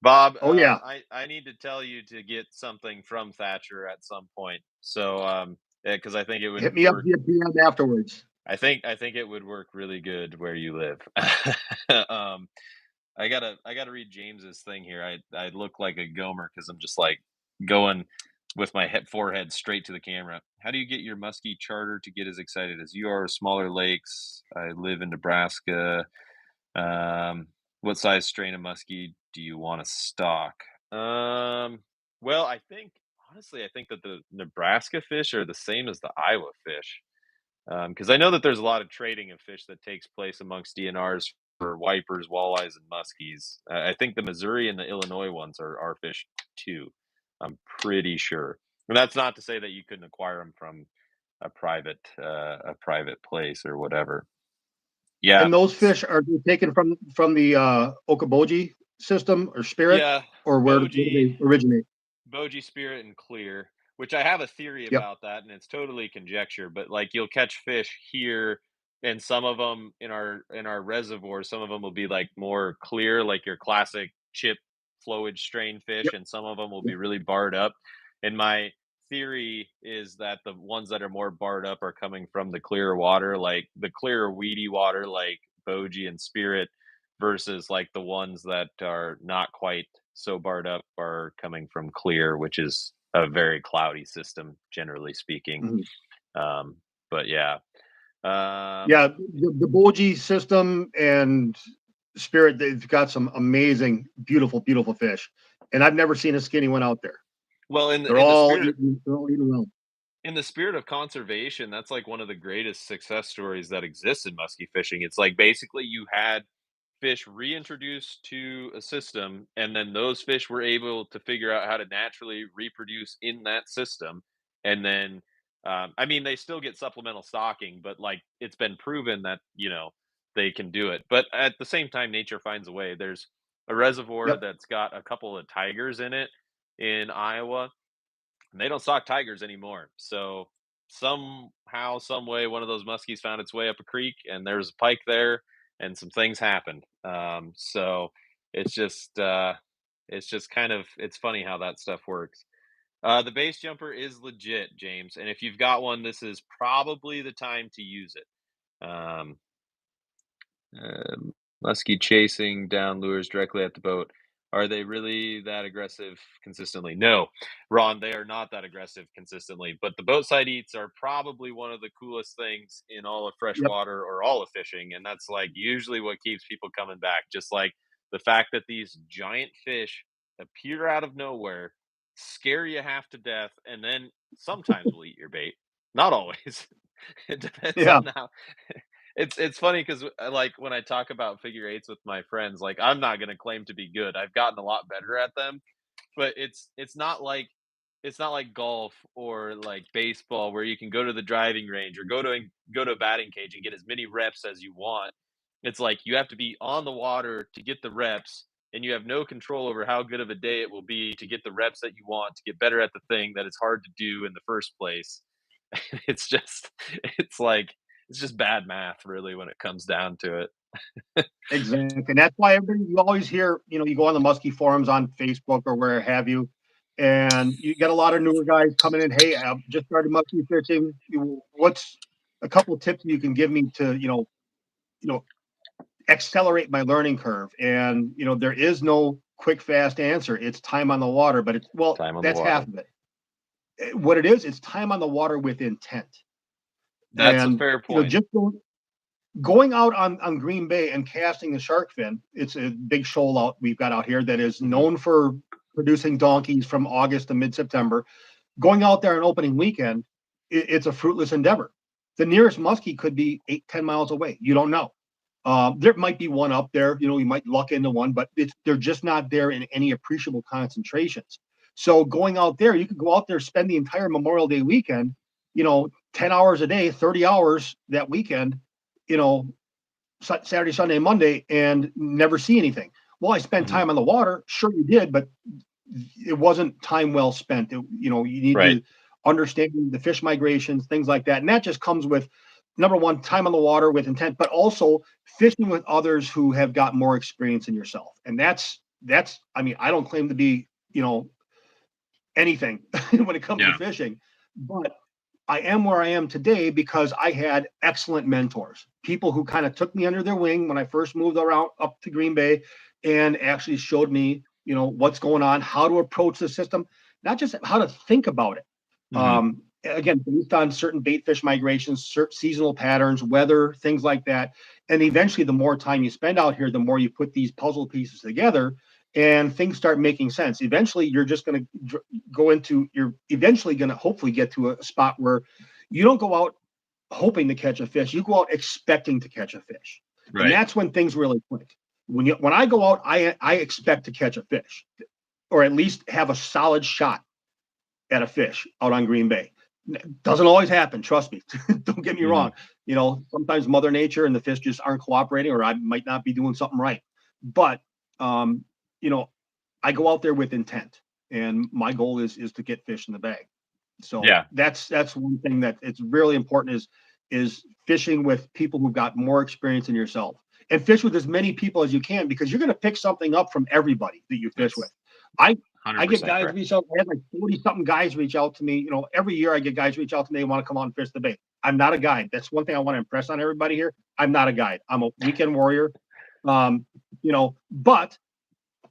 Bob, Oh yeah. I need to tell you to get something from Thatcher at some point. So, because I think it would Hit me up work via PM afterwards. I think it would work really good where you live. um, I gotta read James's thing here. I look like a gomer because I'm just like going with my forehead straight to the camera. How do you get your muskie charter to get as excited as you are? Smaller lakes. I live in Nebraska. Um, what size strain of muskie do you want to stock? Um, well, I think that the Nebraska fish are the same as the Iowa fish. Because I know that there's a lot of trading of fish that takes place amongst DNRs for wipers, walleyes, and muskies. I think the Missouri and the Illinois ones are our fish too. I'm pretty sure. And that's not to say that you couldn't acquire them from a private place or whatever. Yeah, And those fish are they taken from the Okoboji system or Spirit, yeah, or where do Boji, they originate? Boji Spirit and Clear, which I have a theory Yep. about that, and it's totally conjecture. But like, you'll catch fish here, and some of them in our reservoir, some of them will be like more clear, like your classic chip flowage strain fish, Yep. and some of them will Yep. be really barred up. And my theory is that the ones that are more barred up are coming from the clearer water, like the clearer weedy water, like Boji and Spirit, versus like the ones that are not quite so barred up are coming from clear, which is a very cloudy system, generally speaking. Mhm. Um, but yeah, um, Yeah, the Boji system and Spirit, they've got some amazing, beautiful, beautiful fish, and I've never seen a skinny one out there. well, in the They're in the all spirit eating. They're all eating well. in the spirit of conservation, that's like one of the greatest success stories that exists in musky fishing. It's like basically you had fish reintroduced to a system, and then those fish were able to figure out how to naturally reproduce in that system. And then, I mean, they still get supplemental stocking, but like it's been proven that they can do it. But at the same time, nature finds a way. There's a reservoir Yep. that's got a couple of tigers in it in Iowa, and they don't stock tigers anymore. So somehow, some way, one of those muskies found its way up a creek, and there's a pike there, and some things happened. So it's just kind of it's funny how that stuff works. The base jumper is legit, James, and if you've got one, this is probably the time to use it. Um, Muskie chasing down lures directly at the boat. Are they really that aggressive consistently? No, Ron, they are not that aggressive consistently. But the boat side eats are probably one of the coolest things in all of Yep. freshwater or all of fishing. And that's like usually what keeps people coming back. Just like the fact that these giant fish appear out of nowhere, scare you half to death, and then sometimes will eat your bait. Not always. It depends Yeah. on how. It's funny because like when I talk about figure eights with my friends, like I'm not gonna claim to be good. I've gotten a lot better at them, but it's not like golf or like baseball where you can go to the driving range or go to a batting cage and get as many reps as you want. It's like you have to be on the water to get the reps, and you have no control over how good of a day it will be to get the reps that you want to get better at the thing that it's hard to do in the first place. It's just it's like it's just bad math really when it comes down to it. Exactly. And that's why everybody, you always hear, you go on the Muskie forums on Facebook or where have you, and you get a lot of newer guys coming in. Hey, I just started muskie fishing. What's a couple of tips you can give me to, you know, accelerate my learning curve? And, there is no quick, fast answer. It's time on the water, but Time on the that's water. half of it. What it is, it's time on the water with intent. That's a And, fair point. just going out on Green Bay and casting the shark fin, it's a big shoal out we've got out here that is Mhm. known for producing donkeys from August to mid-September. Going out there on opening weekend, it's a fruitless endeavor. The nearest muskie could be 8-10 miles away. You don't know. There might be one up there. You might luck into one, but they're just not there in any appreciable concentrations. So going out there, you could go out there, spend the entire Memorial Day weekend, 10 hours a day, 30 hours that weekend, you know, Saturday, Sunday, Monday, and never see anything. Well, I spent Mhm. time on the water. Sure, you did, but it wasn't time well spent. You need Right. to understand the fish migrations, things like that. And that just comes with number one, time on the water with intent, but also fishing with others who have got more experience than yourself. And I mean, I don't claim to be, anything when it comes to Yeah. fishing, but I am where I am today because I had excellent mentors, people who kind of took me under their wing when I first moved around up to Green Bay and actually showed me, what's going on, how to approach the system, not just how to think about it. Mhm. Again, based on certain bait fish migrations, certain seasonal patterns, weather, things like that. And eventually, the more time you spend out here, the more you put these puzzle pieces together and things start making sense. Eventually, you're eventually going to hopefully get to a spot where you don't go out hoping to catch a fish, you go out expecting to catch a fish. And Right. that's when things really click. When I go out, I expect to catch a fish or at least have a solid shot at a fish out on Green Bay. Doesn't always happen, trust me. Don't get me Mhm. wrong. Sometimes Mother Nature and the fish just aren't cooperating, or I might not be doing something right. But um, you know, I go out there with intent, and my goal is to get fish in the bag. So Yeah. that's one thing that it's really important is fishing with people who've got more experience than yourself, and fish with as many people as you can because you're going to pick something up from everybody that you fish with. That's I I get 100% guys correct. reach out. I had like 40 something guys reach out to me. Every year I get guys reach out to me. They want to come out and fish the bay. I'm not a guide. That's one thing I want to impress on everybody here. I'm not a guide. I'm a weekend warrior. But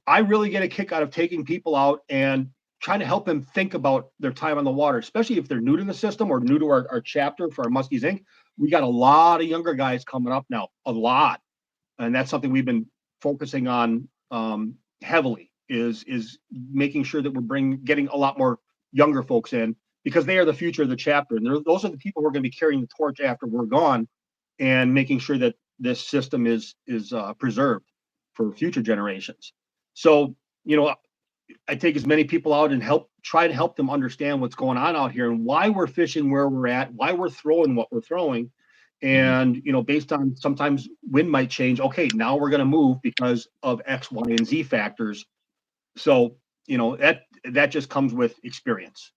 I really get a kick out of taking people out and trying to help them think about their time on the water, especially if they're new to the system or new to our chapter for our Muskies Inc. We got a lot of younger guys coming up now, a lot. And that's something we've been focusing on heavily is making sure that we're getting a lot more younger folks in because they are the future of the chapter. And those are the people who are going to be carrying the torch after we're gone and making sure that this system is preserved for future generations. So, I take as many people out and try to help them understand what's going on out here and why we're fishing where we're at, why we're throwing what we're throwing. Mhm. And, based on sometimes wind might change. Okay, now we're going to move because of X, Y, and Z factors. So, that just comes with experience.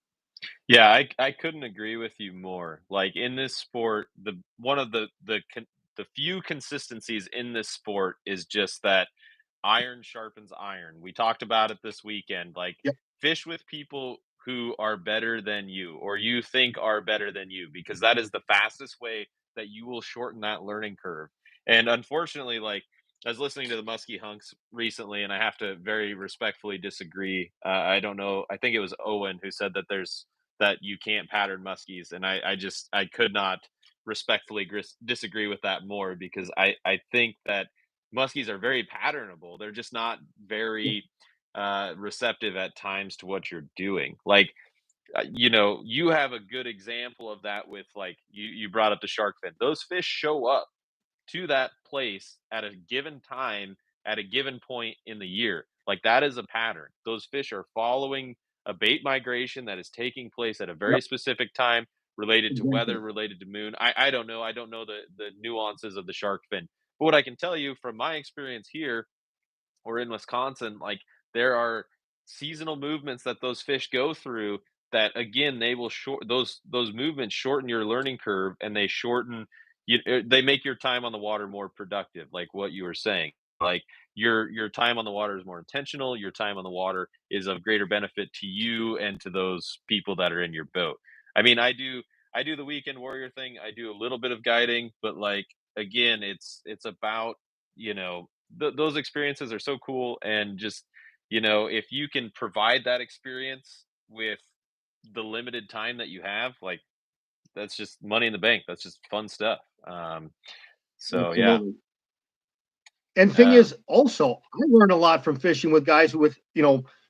Yeah, I couldn't agree with you more. Like in this sport, the one of the few consistencies in this sport is just that iron sharpens iron. We talked about it this weekend. Like Yep. fish with people who are better than you or you think are better than you because that is the fastest way that you will shorten that learning curve. And unfortunately, like I was listening to the Muskie hunks recently, and I have to very respectfully disagree. I don't know. I think it was Owen who said that that you can't pattern muskies, and I could not respectfully disagree with that more because I think that muskies are very patternable. They're just not very receptive at times to what you're doing. Like you have a good example of that with like you brought up the shark fin. Those fish show up to that place at a given time at a given point in the year. Like that is a pattern. Those fish are following a bait migration that is taking place at a very Yep, specific time related to exactly. weather, related to moon. I don't know. I don't know the nuances of the shark fin. But what I can tell you from my experience here or in Wisconsin, like there are seasonal movements that those fish go through that again they will those movements shorten your learning curve and they shorten they make your time on the water more productive like what you were saying like your time on the water is more intentional, your time on the water is of greater benefit to you and to those people that are in your boat. I mean, I do the weekend warrior thing, I do a little bit of guiding, but like again it's about those experiences are so cool and just if you can provide that experience with the limited time that you have like that's just money in the bank, that's just fun stuff. So yeah. Absolutely. And thing um is, also, I learned a lot from fishing with guys with,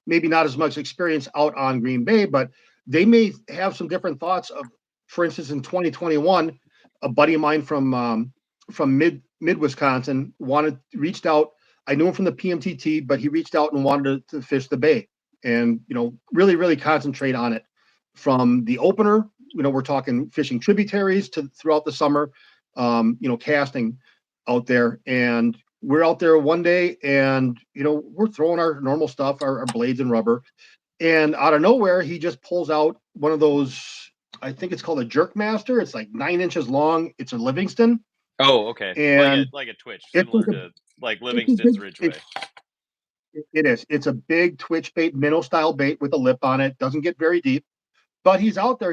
maybe not as much experience out on Green Bay, but they may have some different thoughts of, for instance, in 2021, a buddy of mine from mid Wisconsin reached out. I knew him from the PMTT, but he reached out and wanted to fish the bay and really really concentrate on it from the opener. We're talking fishing tributaries to throughout the summer, casting out there. And we're out there one day and we're throwing our normal stuff, our blades and rubber, and out of nowhere he just pulls out one of those, I think it's called a jerk master. It's like 9 inches long. It's a Livingston. oh, okay, And like a twitch it's like similar to like it's a Livingston's big Ridgeway. it is, it's a big twitch bait, minnow style bait with a lip on it. Doesn't get very deep, but he's out there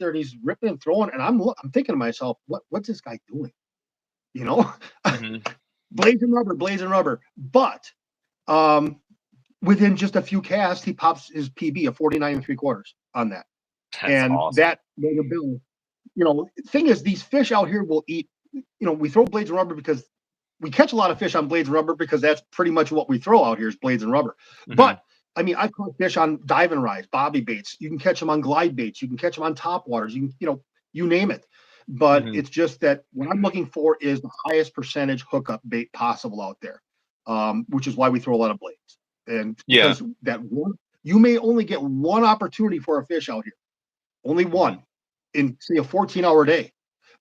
and he's ripping and throwing, and I'm thinking to myself, what's this guy doing, you know Hmm. blades and rubber. But um within just a few casts, he pops his PB of 49 and 3/4 on that. That's And awesome. that made a bill. Thing is, these fish out here will eat, we throw blades and rubber because we catch a lot of fish on blades and rubber because that's pretty much what we throw out here is blades and rubber. Hmm. But I mean, I've caught fish on dive and rise, bobby baits. You can catch them on glide baits. You can catch them on top waters. You name it. But Hmm. it's just that what I'm looking for is the highest percentage hookup bait possible out there, which is why we throw a lot of blades. And Yeah. because that one, you may only get one opportunity for a fish out here, only Hmm. one in say a 14-hour day.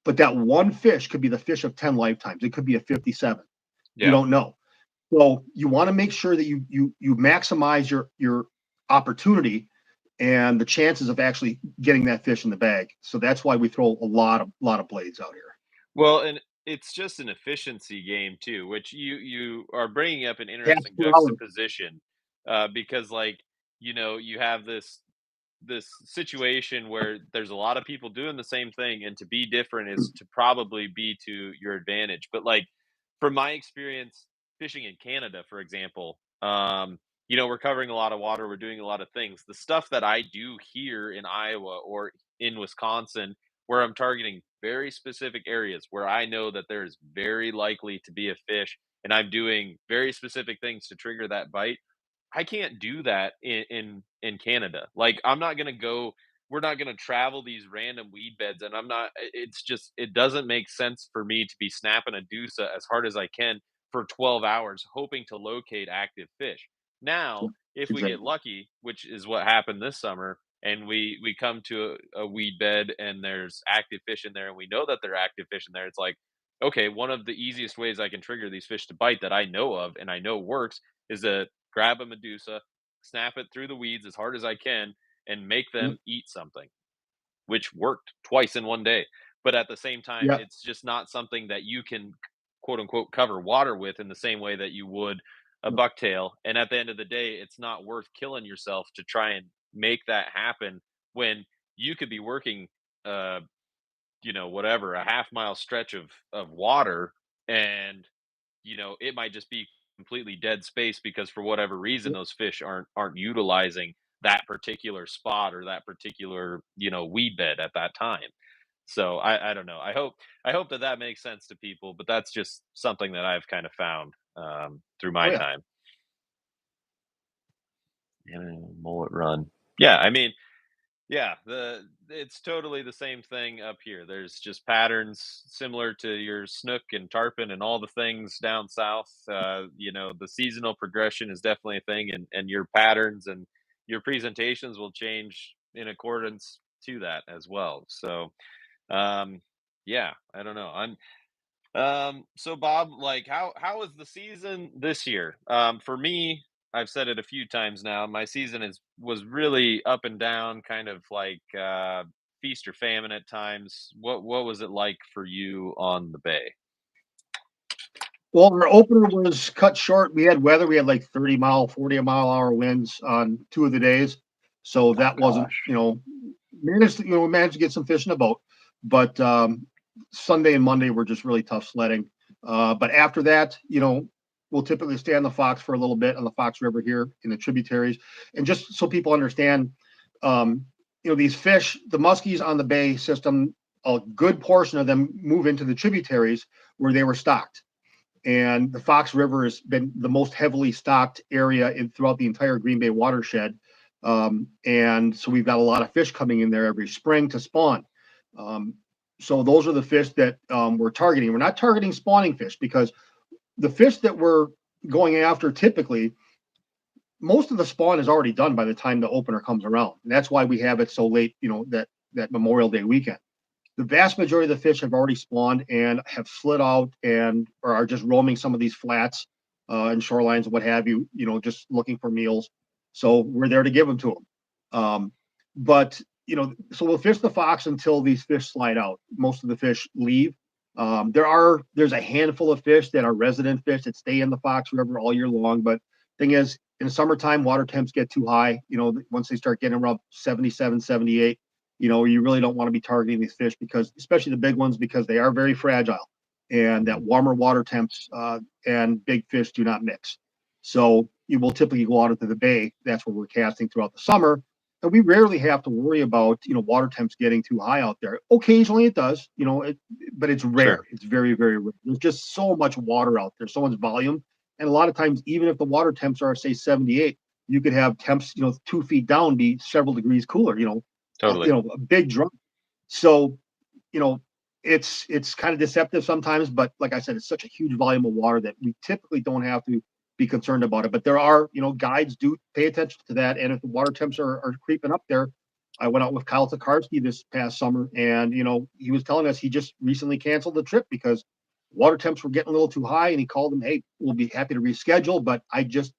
But that one fish could be the fish of 10 lifetimes. It could be a 57. You Yeah. don't know. So you want to make sure that you maximize your opportunity and the chances of actually getting that fish in the bag. So that's why we throw a lot of blades out here. Well, and it's just an efficiency game too, which you are bringing up an Cast interesting per hour. juxtaposition, because like you have this situation where there's a lot of people doing the same thing, and to be different is to probably be to your advantage. But like from my experience fishing in Canada, for example, we're covering a lot of water, we're doing a lot of things. The stuff that I do here in Iowa or in Wisconsin, where I'm targeting very specific areas where I know that there is very likely to be a fish, and I'm doing very specific things to trigger that bite. I can't do that in Canada. Like I'm not gonna go. We're not gonna travel these random weed beds, and I'm not. It's just it doesn't make sense for me to be snapping a deuce as hard as I can for 12 hours, hoping to locate active fish. Now, if we get Exactly. lucky, which is what happened this summer, and we come to a weed bed and there's active fish in there, and we know that there are active fish in there, it's like, okay, one of the easiest ways I can trigger these fish to bite that I know of and I know works is to grab a Medusa, snap it through the weeds as hard as I can, and make Yep. them eat something, which worked twice in one day. But at the same time, Yep. it's just not something that you can quote unquote cover water with in the same way that you would a Yep. bucktail. And at the end of the day, it's not worth killing yourself to try and make that happen when you could be working uh whatever, a half mile stretch of water and it might just be completely dead space because for whatever reason those fish aren't utilizing that particular spot or that particular weed bed at that time. So I don't know. I hope that makes sense to people, but that's just something that I've kind of found through Oh my yeah. time. Mullet run. Yeah, I mean, yeah, the it's totally the same thing up here. There's just patterns similar to your snook and tarpon and all the things down south. The seasonal progression is definitely a thing, and your patterns and your presentations will change in accordance to that as well. So, um, yeah, I don't know. So Bob, like how was the season this year? For me, I've said it a few times now. My season was really up and down, kind of like feast or famine at times. What was it like for you on the bay? Well, our opener was cut short. We had weather. We had like 30-mile, 40-mile-hour winds on 2 of the days. So Oh that wasn't, gosh. we managed to get some fish in the boat. But Sunday and Monday were just really tough sledding. But after that, we'll typically stay on the Fox for a little bit on the Fox River here in the tributaries. And just so people understand, these fish, the muskies on the bay system, a good portion of them move into the tributaries where they were stocked. And the Fox River has been the most heavily stocked area throughout the entire Green Bay watershed. And so we've got a lot of fish coming in there every spring to spawn. Um, so those are the fish that we're targeting. We're not targeting spawning fish because the fish that we're going after typically, most of the spawn is already done by the time the opener comes around. And that's why we have it so late, that Memorial Day weekend. The vast majority of the fish have already spawned and have slid out and or are just roaming some of these flats and shorelines and what have you, just looking for meals. So we're there to give them to them. But so we'll fish the Fox until these fish slide out. Most of the fish leave. There's a handful of fish that are resident fish that stay in the Fox River all year long. But thing is, in summertime, water temps get too high. Once they start getting around 77, 78, you really don't want to be targeting these fish because, especially the big ones, because they are very fragile, and that warmer water temps and big fish do not mix. So you will typically go out into the bay. That's where we're casting throughout the summer, and we rarely have to worry about water temps getting too high out there. Occasionally it does, but it's rare. Sure. It's very, very rare. There's just so much water out there, so much volume, and a lot of times, even if the water temps are say 78, you could have temps 2 feet down be several degrees cooler. Totally. A big drop. So, you know, it's kind of deceptive sometimes, but like I said, it's such a huge volume of water that we typically don't have to be concerned about it. But there are, guides do pay attention to that. And if the water temps are creeping up there, I went out with Kyle Tokarski this past summer, and he was telling us he just recently canceled the trip because water temps were getting a little too high, and he called them, "Hey, we'll be happy to reschedule, but I just,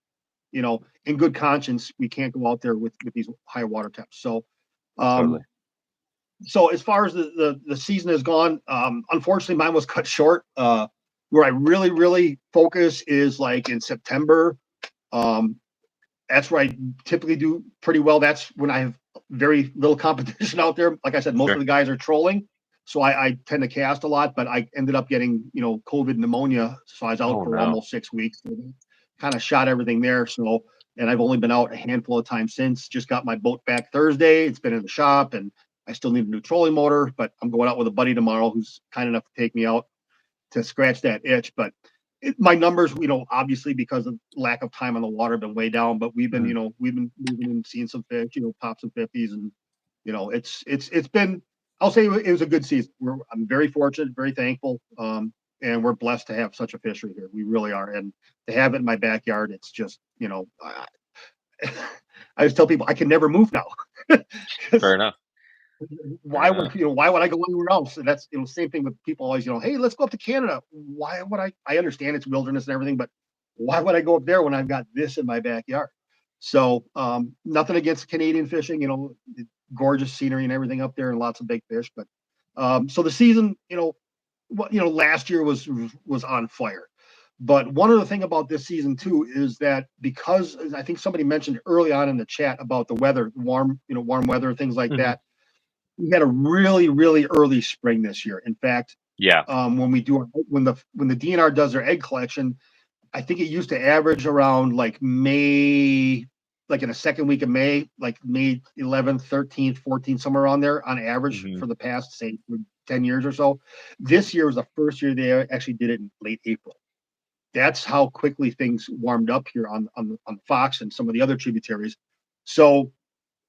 in good conscience, we can't go out there with these high water temps." So, Totally. um, so as far as the season has gone, unfortunately, mine was cut short. Where I really, really focus is like in September. Um, that's where I typically do pretty well. That's when I have very little competition out there. Like I said, most of Sure. the guys are trolling, so I tend to cast a lot. But I ended up getting COVID pneumonia, so I was out Oh for no. almost 6 weeks. Kind of shot everything there. So, and I've only been out a handful of times since. Just got my boat back Thursday. It's been in the shop, and I still need a new trolling motor. But I'm going out with a buddy tomorrow who's kind enough to take me out to scratch that itch. But my numbers, obviously because of lack of time on the water, have been way down. But Mm. we've been moving and seeing some fish, pop some 50s, and it's been. I'll say it was a good season. I'm very fortunate, very thankful, and we're blessed to have such a fishery here. We really are, and to have it in my backyard, it's just I just tell people I can never move now Fair because enough. Fair why would enough. why would I go anywhere else? And that's same thing with people always, hey, let's go up to Canada. Why would I understand it's wilderness and everything, but why would I go up there when I've got this in my backyard? So nothing against Canadian fishing, gorgeous scenery and everything up there and lots of big fish. But so the season, last year was on fire. But one other thing about this season too is that because I think somebody mentioned early on in the chat about the weather, warm weather, things like Mhm. that. We had a really, really early spring this year. In fact, Yeah. When we do when the DNR does their egg collection, I think it used to average around like May, like in the second week of May, like May 11th, 13th, 14th, somewhere around there on average Hmm. for the past, say, 10 years or so. This year was the first year they actually did it in late April. That's how quickly things warmed up here on Fox and some of the other tributaries. So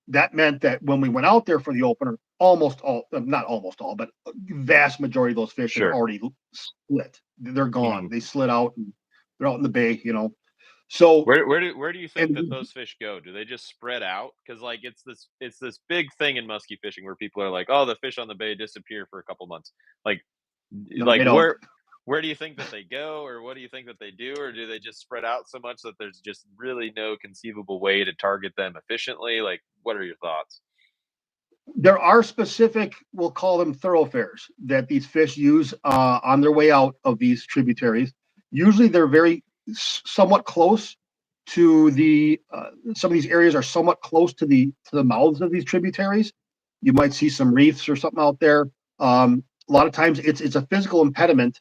that meant that when we went out there for the opener, almost all, not almost all, but vast majority of those fish had Sure. already split. They're gone. Hmm. They slid out and they're out in the bay, you know. So, Where do you think that and those fish go? Do they just spread out? Because like it's this big thing in musky fishing where people are like, oh, the fish on the bay disappear for a couple months. Like no, like they don't. where do you think that they go, or what do you think that they do, or do they just spread out so much that there's just really no conceivable way to target them efficiently? Like, what are your thoughts? There are specific, we'll call them thoroughfares, that these fish use on their way out of these tributaries. Usually, they're very somewhat close to the. Some of these areas are somewhat close to the mouths of these tributaries. You might see some reefs or something out there. A lot of times, it's a physical impediment,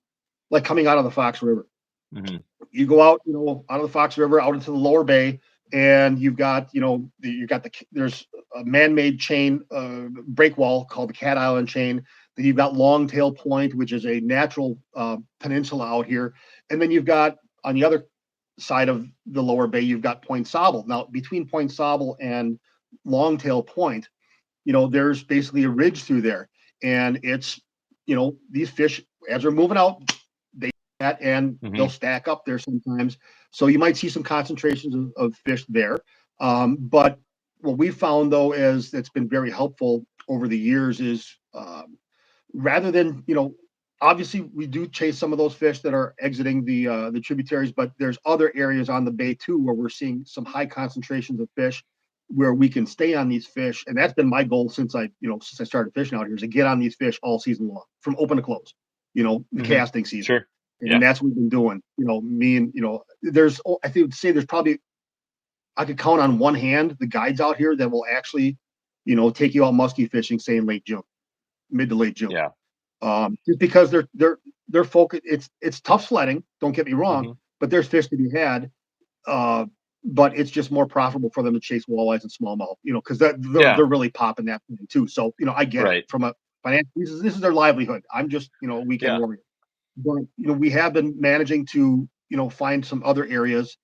like coming out of the Fox River. Hmm. You go out, out of the Fox River, out into the lower bay, and you've got, there's a man-made chain break wall called the Cat Island chain. Then you've got Longtail Point, which is a natural peninsula out here, and then you've got on the other side of the lower bay, you've got Point Sable. Now, between Point Sable and Longtail Point, there's basically a ridge through there, and it's, these fish as they're moving out, and they'll Hmm. stack up there sometimes. So you might see some concentrations of fish there. But what we found though is that's been very helpful over the years is rather than obviously we do chase some of those fish that are exiting the tributaries, but there's other areas on the bay too where we're seeing some high concentrations of fish where we can stay on these fish, and that's been my goal since I started fishing out here is to get on these fish all season long from open to close, the Hmm. casting season. Sure. And Yeah. that's what we've been doing. Me and there's I think say there's probably I could count on one hand the guides out here that will actually, take you out musky fishing, say in late June, mid to late June. Yeah. Just because they're focused. It's tough sledding. Don't get me wrong, Hmm. but there's fish to be had. Uh, but it's just more profitable for them to chase walleyes and smallmouth, because Yeah. they're really popping that thing too. So I get it Right. from a financial. This is their livelihood. I'm just a weekend Yeah. warrior. But we have been managing to find some other areas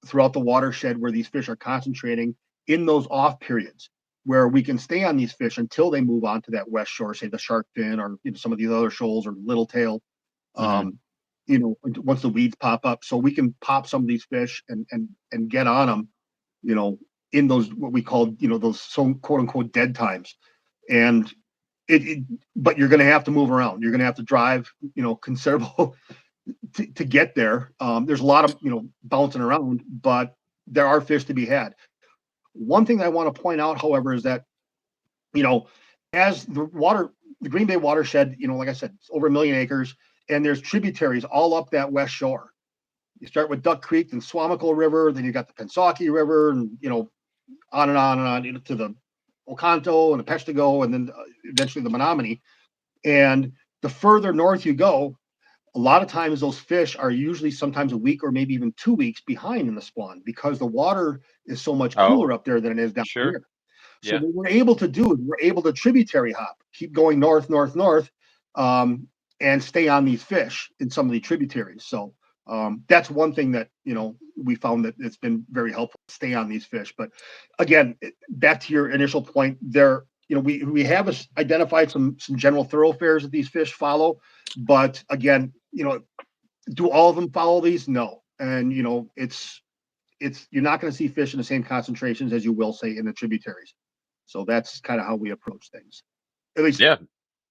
throughout the watershed where these fish are concentrating in those off periods where we can stay on these fish until they move on to that west shore, say the shark fin or some of these other shoals or little tail. Hmm. Um, once the weeds pop up, so we can pop some of these fish and get on them, you know, in those what we call those so quote unquote dead times, and it but you're going to have to move around. You're going to have to drive, considerable to get there. There's a lot of bouncing around, but there are fish to be had. One thing I want to point out, however, is that you know as the Green Bay watershed, like I said, it's over 1 million acres, and there's tributaries all up that west shore. You start with Duck Creek, then Swamico River, then you got the Pensauke River, and on and on and on to the Oconto and the Peshtigo, and then eventually the Menominee. And the further north you go, a lot of times those fish are usually sometimes a week or maybe even 2 weeks behind in the spawn because the water is so much Oh, cooler up there than it is down sure. here. So Yeah. what we're able to do is we're able to tributary hop, keep going north, north, north, and stay on these fish in some of the tributaries. So that's one thing that we found that it's been very helpful to stay on these fish. But again, back to your initial point, there we have identified some general thoroughfares that these fish follow, but again, do all of them follow these? No, and it's you're not going to see fish in the same concentrations as you will say in the tributaries. So that's kind of how we approach things. At least Yeah.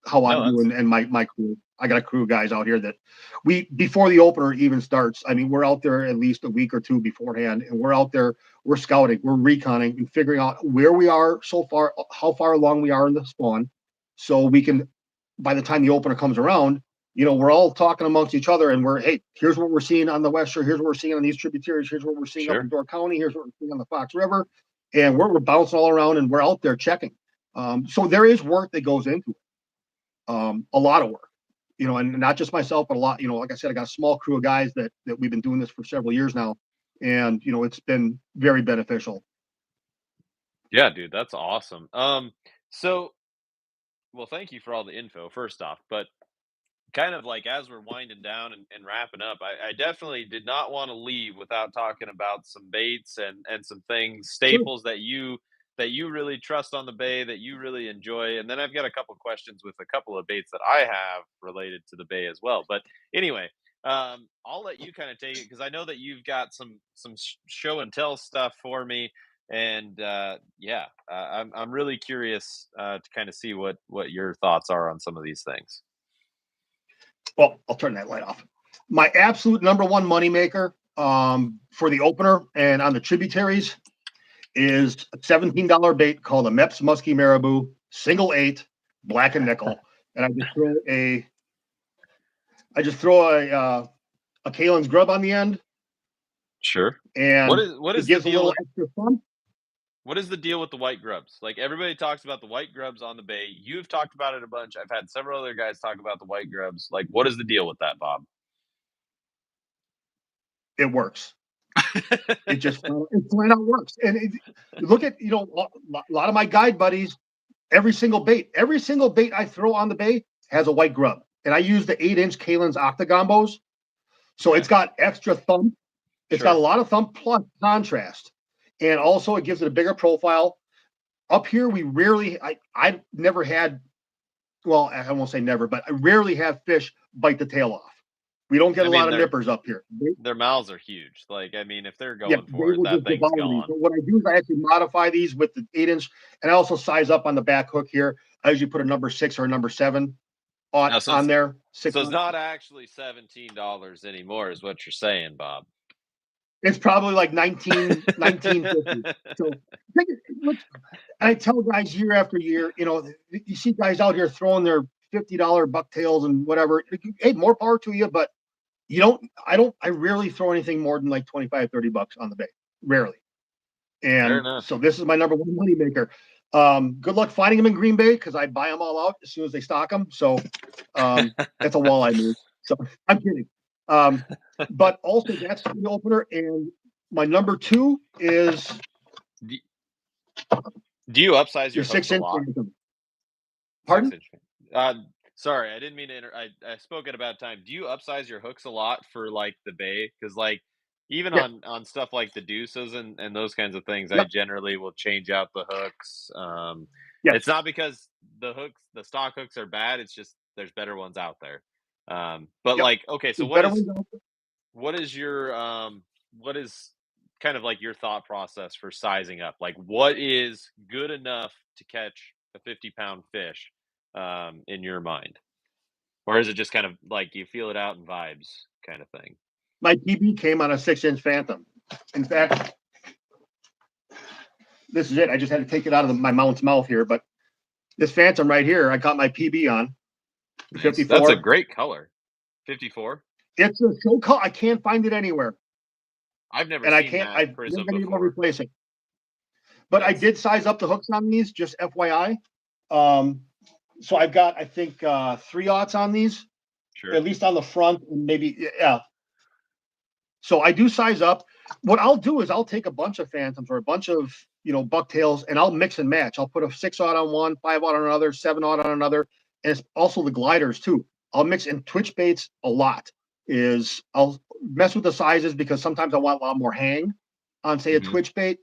how I No, do, that's and my crew. I got a crew of guys out here that we before the opener even starts. I mean, we're out there at least a week or two beforehand, and we're out there, we're scouting, we're reconning, and figuring out where we are so far, how far along we are in the spawn, so we can, by the time the opener comes around, we're all talking amongst each other, and hey, here's what we're seeing on the west shore, here's what we're seeing on these tributaries, here's what we're seeing up in sure. Door County, here's what we're seeing on the Fox River, and we're bouncing all around, and we're out there checking. So there is work that goes into it, a lot of work. and not just myself, but a lot, like I said, I got a small crew of guys that we've been doing this for several years now. And, it's been very beneficial. Yeah, dude, that's awesome. So, well, thank you for all the info, first off. But kind of like as we're winding down and wrapping up, I definitely did not want to leave without talking about some baits and some things, Sure. staples that you really trust on the bay, that you really enjoy. And then I've got a couple questions with a couple of baits that I have related to the bay as well. But anyway, I'll let you kind of take it because I know that you've got some show and tell stuff for me. And yeah, I'm really curious to kind of see what your thoughts are on some of these things. Well, I'll turn that light off. My absolute number one moneymaker for the opener and on the tributaries is a $17 bait called a Mepps Musky Marabou, single 8, black and nickel. And I just throw a Kalen's grub on the end. Sure. And what is it gives the a deal little extra fun. What is the deal with the white grubs? Like everybody talks about the white grubs on the bay. You've talked about it a bunch. I've had several other guys talk about the white grubs. Like, what is the deal with that, Bob? It works. It just flat out works. And look at, a lot of my guide buddies, every single bait I throw on the bay has a white grub. And I use the 8-inch Kalen's Octagombos. So It's got extra thump. It's got a lot of thump plus contrast. And also it gives it a bigger profile. Up here, we rarely, I've never had, well, I won't say never, but I rarely have fish bite the tail off. We don't get a lot of nippers up here. Their mouths are huge. Like, I mean, if they're going Yeah, for it, that thing's gone. But what I do is I actually modify these with the 8-inch, and I also size up on the back hook here. I usually put a number 6 or a number 7 on there. So it's not actually $17 anymore, is what you're saying, Bob. It's probably like 1950. So and I tell guys year after year, you see guys out here throwing their $50 bucktails and whatever. Hey, more power to you, but I rarely throw anything more than like 25, $30 on the bay. Rarely. And so this is my number one money maker. Good luck finding them in Green Bay because I buy them all out as soon as they stock them. So that's a walleye move. So I'm kidding. But also that's the opener. And my number 2 is. Do you upsize your 6-inch? Pardon? Sorry, I didn't mean to I spoke at a bad time. Do you upsize your hooks a lot for like the bay? Because like even on stuff like the deuces and those kinds of things, I generally will change out the hooks. It's not because the stock hooks are bad. It's just there's better ones out there. But like, okay, so what is kind of like your thought process for sizing up? Like, what is good enough to catch a 50-pound fish in your mind? Or is it just kind of like you feel it out in vibes kind of thing? My PB came on a 6-inch Phantom. In fact, this is it. I just had to take it out of my mount's mouth here, but this Phantom right here, I got my PB on. Nice. 54. That's a great color. 54. It's a show color. I can't find it anywhere. I've never seen that I've prism never been able to before. replace it. But I did size up the hooks on these, just FYI. So I've got, I think, 3/0 on these, at least on the front, and maybe, So I do size up. What I'll do is I'll take a bunch of Phantoms or a bunch of, bucktails, and I'll mix and match. I'll put a 6/0 on one, 5/0 on another, 7/0 on another, and it's also the gliders too. I'll mix in twitch baits a lot. I'll mess with the sizes because sometimes I want a lot more hang on, say, a twitch bait.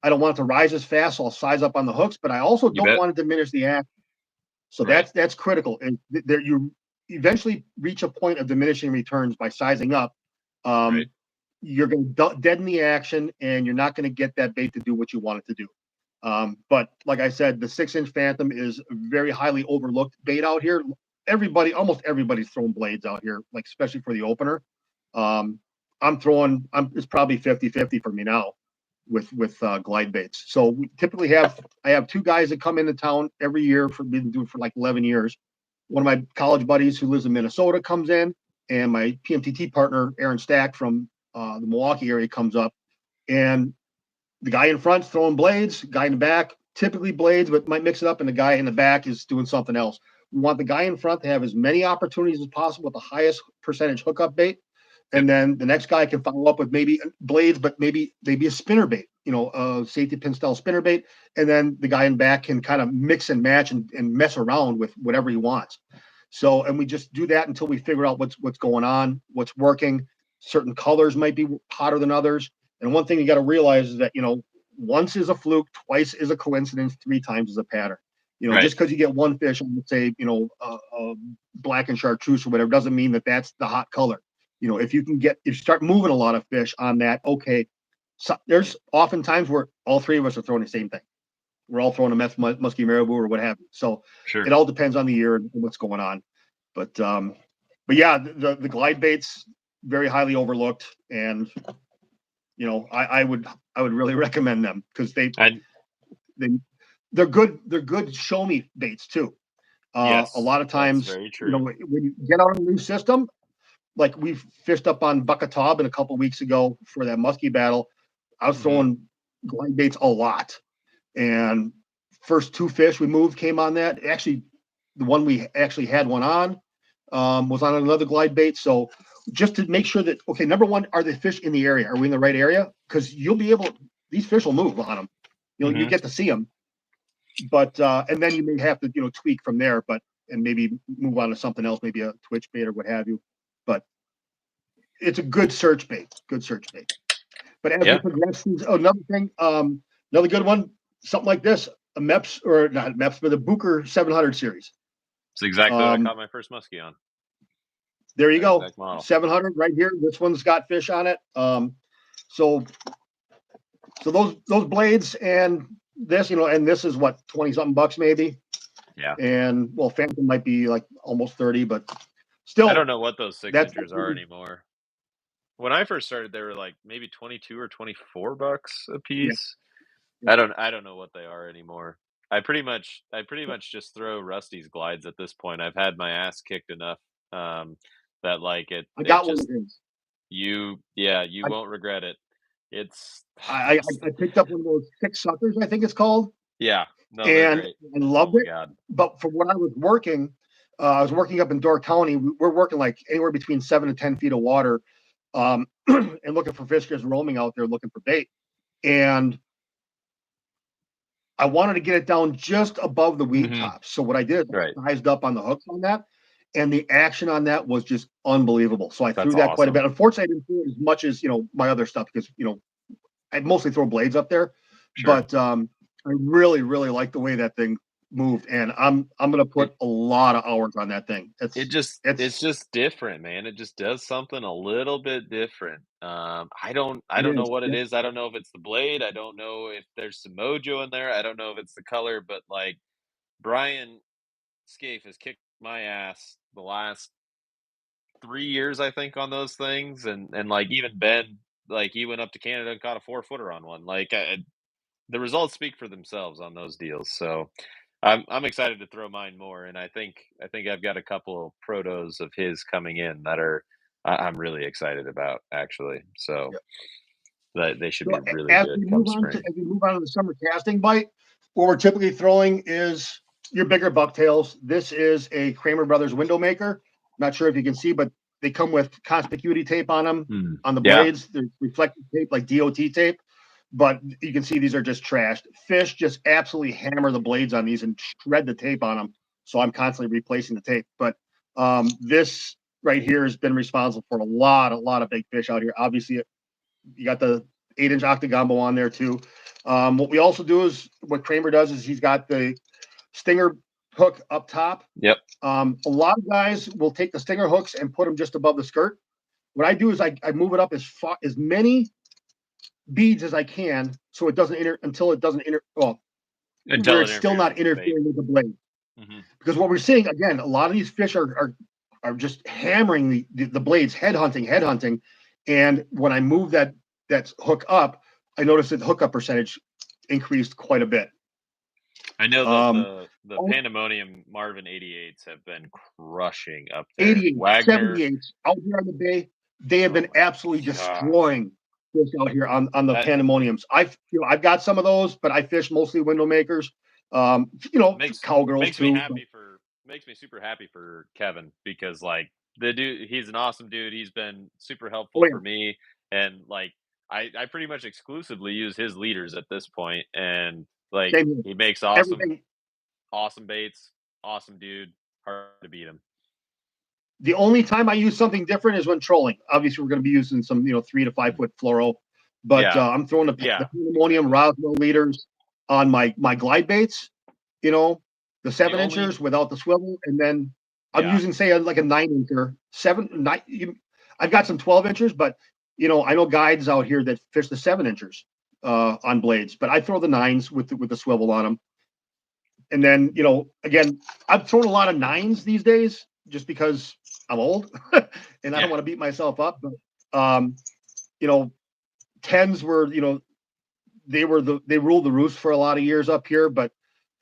I don't want it to rise as fast, so I'll size up on the hooks, but I also don't want to diminish the action. So that's critical. And there you eventually reach a point of diminishing returns by sizing up. You're going to deaden the action, and you're not going to get that bait to do what you want it to do. But like I said, the 6-inch Phantom is a very highly overlooked bait out here. Almost everybody's throwing blades out here, like especially for the opener. It's probably 50-50 for me now with glide baits. So we typically I have 2 guys that come into town every year been doing for like 11 years. One of my college buddies who lives in Minnesota comes in, and my PMTT partner, Aaron Stack from the Milwaukee area comes up, and the guy in front's throwing blades, guy in the back, typically blades, but might mix it up, and the guy in the back is doing something else. We want the guy in front to have as many opportunities as possible with the highest percentage hookup bait. And then the next guy can follow up with maybe blades, but maybe a spinner bait, a safety pin style spinner bait. And then the guy in back can kind of mix and match and mess around with whatever he wants. So, and we just do that until we figure out what's going on, what's working. Certain colors might be hotter than others. And one thing you got to realize is that, once is a fluke, twice is a coincidence, three times is a pattern. Right. Just because you get one fish on, say, black and chartreuse or whatever, doesn't mean that that's the hot color. If you start moving a lot of fish on that, okay. So there's often times where all three of us are throwing the same thing. We're all throwing a musky marabou or what have you. So It all depends on the year and what's going on. But yeah, the glide baits, very highly overlooked, and I would really recommend them because they're good. They're good show me baits too. Yes, a lot of times, very true. When you get on a new system, like we've fished up on Buckataub a couple of weeks ago for that musky battle, I was throwing glide baits a lot, and first two fish we moved came on that. Actually, the one we actually had one on was on another glide bait. So just to make sure that, okay, number one, are the fish in the area? Are we in the right area? Because you'll be able, these fish will move on them. You get to see them. But and then you may have to tweak from there, and maybe move on to something else, maybe a twitch bait or what have you. But it's a good search bait. But as we progress, another thing, another good one, something like this, a MEPS, or not MEPS, but the Booker 700 series. It's exactly what I caught my first muskie on. There you go, 700 right here. This one's got fish on it. So those blades and this, and this is what, 20 something bucks maybe. Yeah. And well, Phantom might be like almost 30, but still, I don't know what those 6-inchers are anymore. When I first started, they were like maybe 22 or 24 bucks a piece. Yeah. I don't know what they are anymore. I pretty much just throw Rusty's glides at this point. I've had my ass kicked enough that like it. I got just, one of these. You won't regret it. I picked up one of those 6 suckers, I think it's called. Yeah. No, and I loved it. God. But for what I was working up in Door County. We're working like anywhere between 7 to 10 feet of water, and looking for fish just roaming out there looking for bait. And I wanted to get it down just above the weed tops. So what I did, I sized up on the hooks on that, and the action on that was just unbelievable. So I threw that quite a bit. Unfortunately, I didn't throw it as much as my other stuff because I mostly throw blades up there. Sure. But I really, really like the way that thing moved, and I'm gonna put a lot of hours on that thing. It's just different, man. It just does something a little bit different. I don't know what it is. I don't know if it's the blade. I don't know if there's some mojo in there. I don't know if it's the color, but like Brian Scaife has kicked my ass the last 3 years, I think, on those things, and like even Ben, like he went up to Canada and caught a 4-footer on one. Like the results speak for themselves on those deals. So I'm excited to throw mine more, and I think I've got a couple of protos of his coming in that I'm really excited about, actually. So that they should be really good come spring. As we move on to the summer casting bite, what we're typically throwing is your bigger bucktails. This is a Kramer Brothers window maker. Not sure if you can see, but they come with conspicuity tape on them on the blades. There's reflective tape like DOT tape. But you can see these are just trashed. Fish just absolutely hammer the blades on these and shred the tape on them. So I'm constantly replacing the tape. But this right here has been responsible for a lot of big fish out here. Obviously, you got the 8-inch octagombo on there too. What we also do is, what Kramer does is he's got the stinger hook up top. Yep. A lot of guys will take the stinger hooks and put them just above the skirt. What I do is I move it up as many beads as I can, so it doesn't until it's still not interfering with the blade. Because what we're seeing again, a lot of these fish are just hammering the blades, headhunting, and when I move that hook up, I noticed that the hookup percentage increased quite a bit. I know that the Pandemonium Marvin 88s have been crushing up there. 88, 78s out here on the bay, they have been absolutely destroying fish out here on the Pandemoniums. I've got some of those, but I fish mostly window makers. Cowgirls makes too. Me happy makes me super happy for Kevin because like the dude, he's an awesome dude. He's been super Oh helpful yeah, for me, and like I pretty much exclusively use his leaders at this point, and like same here. he makes awesome Everything. awesome baits, awesome dude, hard to beat him. The only time I use something different is when trolling. Obviously, we're going to be using some 3 to 5 foot fluoro, but Yeah, I'm throwing the yeah, pandemonium exactly. Roswell leaders on my glide baits. You know, the The 7 inchers only without the swivel, and then I'm yeah, using say like a 9 incher, seven nine. I've got some 12 inchers, but I know guides out here that fish the 7 inchers on blades, but I throw the nines with the swivel on them. And then, again, I've thrown a lot of nines these days just because I'm old and I don't yeah, want to beat myself up. But you know, tens were, they ruled the roost for a lot of years up here. But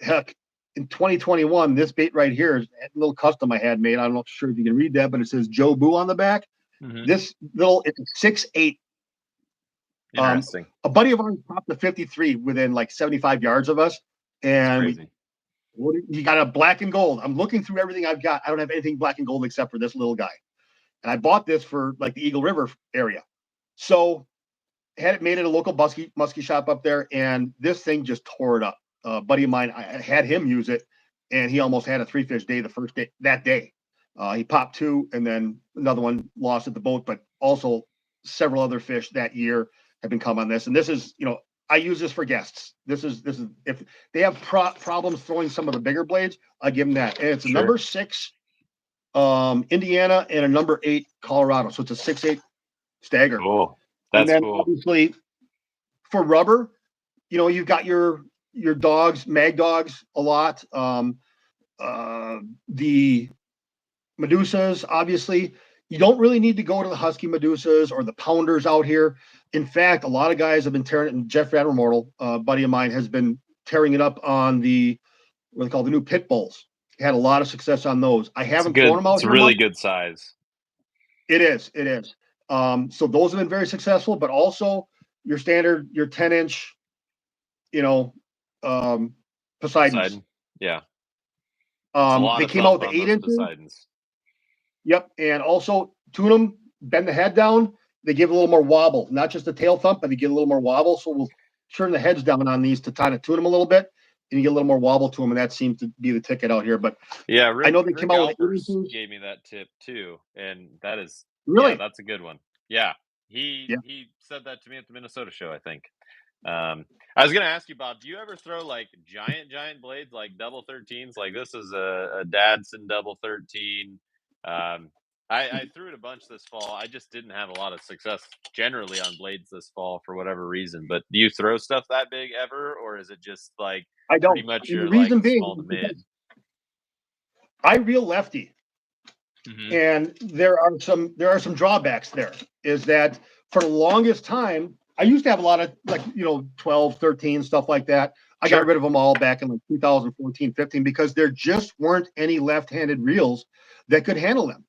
heck, in 2021, this bait right here is a little custom I had made. I'm not sure if you can read that, but it says Joe Boo on the back. hmm It's a 6'8". Um, interesting. a buddy of ours popped the 53 within like 75 yards of us, It's and crazy. he got a black and gold. I'm looking through everything I've got. I don't have anything black and gold except for this little guy. And I bought this for like the Eagle River area. So had it made at a local muskie shop up there, and this thing just tore it up. A buddy of mine, I had him use it, and he almost had a 3 fish day the first day that day. He popped two, and then another one lost at the boat, but also several other fish that year have been come on this. And this is, I use this for guests. This is if they have problems throwing some of the bigger blades, I give them that. And it's a Sure. number 6 Indiana and a number 8 Colorado. So it's a 6'8" stagger. Cool. And That's then cool. obviously for rubber, you've got your dogs, mag dogs a lot. The Medusas, obviously, you don't really need to go to the Husky Medusas or the Pounders out here. In fact, a lot of guys have been tearing it, and Jeff Vandermortel, a buddy of mine, has been tearing it up on the what they call the new pit bulls. Had a lot of success on those. I haven't thrown them out It's a here much. really good size. It is. So those have been very successful, but also your 10-inch, you know, um, Poseidons. Poseidon. Yeah. It's a lot They of came out thump with on the eight those inches. Poseidons. Yep, and also tune them, bend the head down. They give a little more wobble, not just a tail thump, but they get a little more wobble. So we'll turn the heads down on these to kind of tune them a little bit, and you get a little more wobble to them, and that seems to be the ticket out here. But Yeah, I Rick know they came Rick out with the eight Alpers inches. gave me that tip too, and that is yeah, Really? that's a good one. Yeah, he Yeah. he said that to me at the Minnesota show, I think. I was gonna ask you, Bob, do you ever throw like giant blades, like double 13s? Like this is a Dadson double 13. Um, I threw it a bunch this fall. I just didn't have a lot of success generally on blades this fall for whatever reason. But do you throw stuff that big ever, or is it just like I pretty don't. much And the you're like reason being small to is mid? because I reel lefty, Hmm. and there are some drawbacks there. Is that for the longest time, I used to have a lot of like 12, 13 stuff like that. I got Sure. rid of them all back in like 2014, 15 because there just weren't any left-handed reels that could handle them.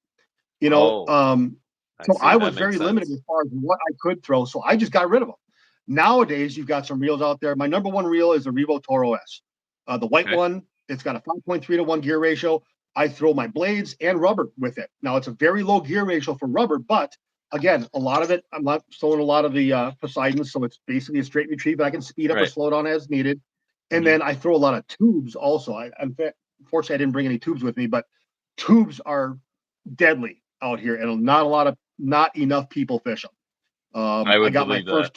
You know, Oh, um, I so see. I That was makes very limited sense. as far as what I could throw. So I just got rid of them. Nowadays, you've got some reels out there. My number one reel is the Revo Toro S, the white Okay. one. It's got a 5.3 to 1 gear ratio. I throw my blades and rubber with it. Now it's a very low gear ratio for rubber, but again, a lot of it, I'm not throwing a lot of the Poseidons, so it's basically a straight retrieve, but I can speed up or Right. slow down as needed. And Hmm. then I throw a lot of tubes also. Unfortunately, I didn't bring any tubes with me, but tubes are deadly out here, and not enough people fish them. I I would got my believe that. first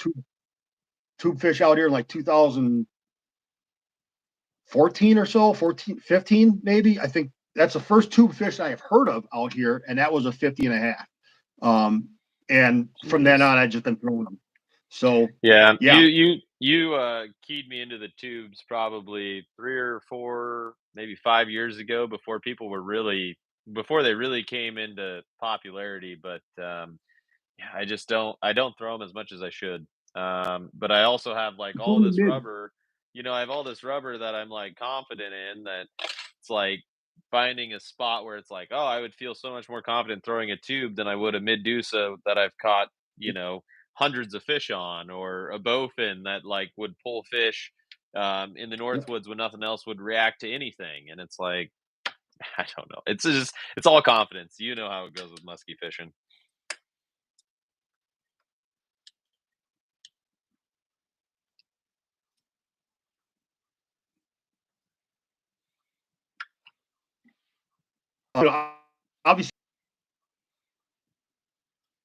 tube fish out here in like 2014 or so, 14, 15 maybe. I think that's the first tube fish I have heard of out here, and that was a 50 and a half. And from then Jeez. on, I've just been throwing them. So, Yeah, yeah, you keyed me into the tubes probably 3 or 4, maybe 5 years ago before they really came into popularity. But yeah, I don't throw them as much as I should. But I also have like all throwing the this mid. rubber. I have all this rubber that I'm like confident in that it's like finding a spot where it's like, oh, I would feel so much more confident throwing a tube than I would a Medusa that I've caught, hundreds of fish on, or a bowfin that like would pull fish in the Northwoods when nothing else would react to anything. And it's like, I don't know. It's all confidence. You know how it goes with musky fishing. Obviously,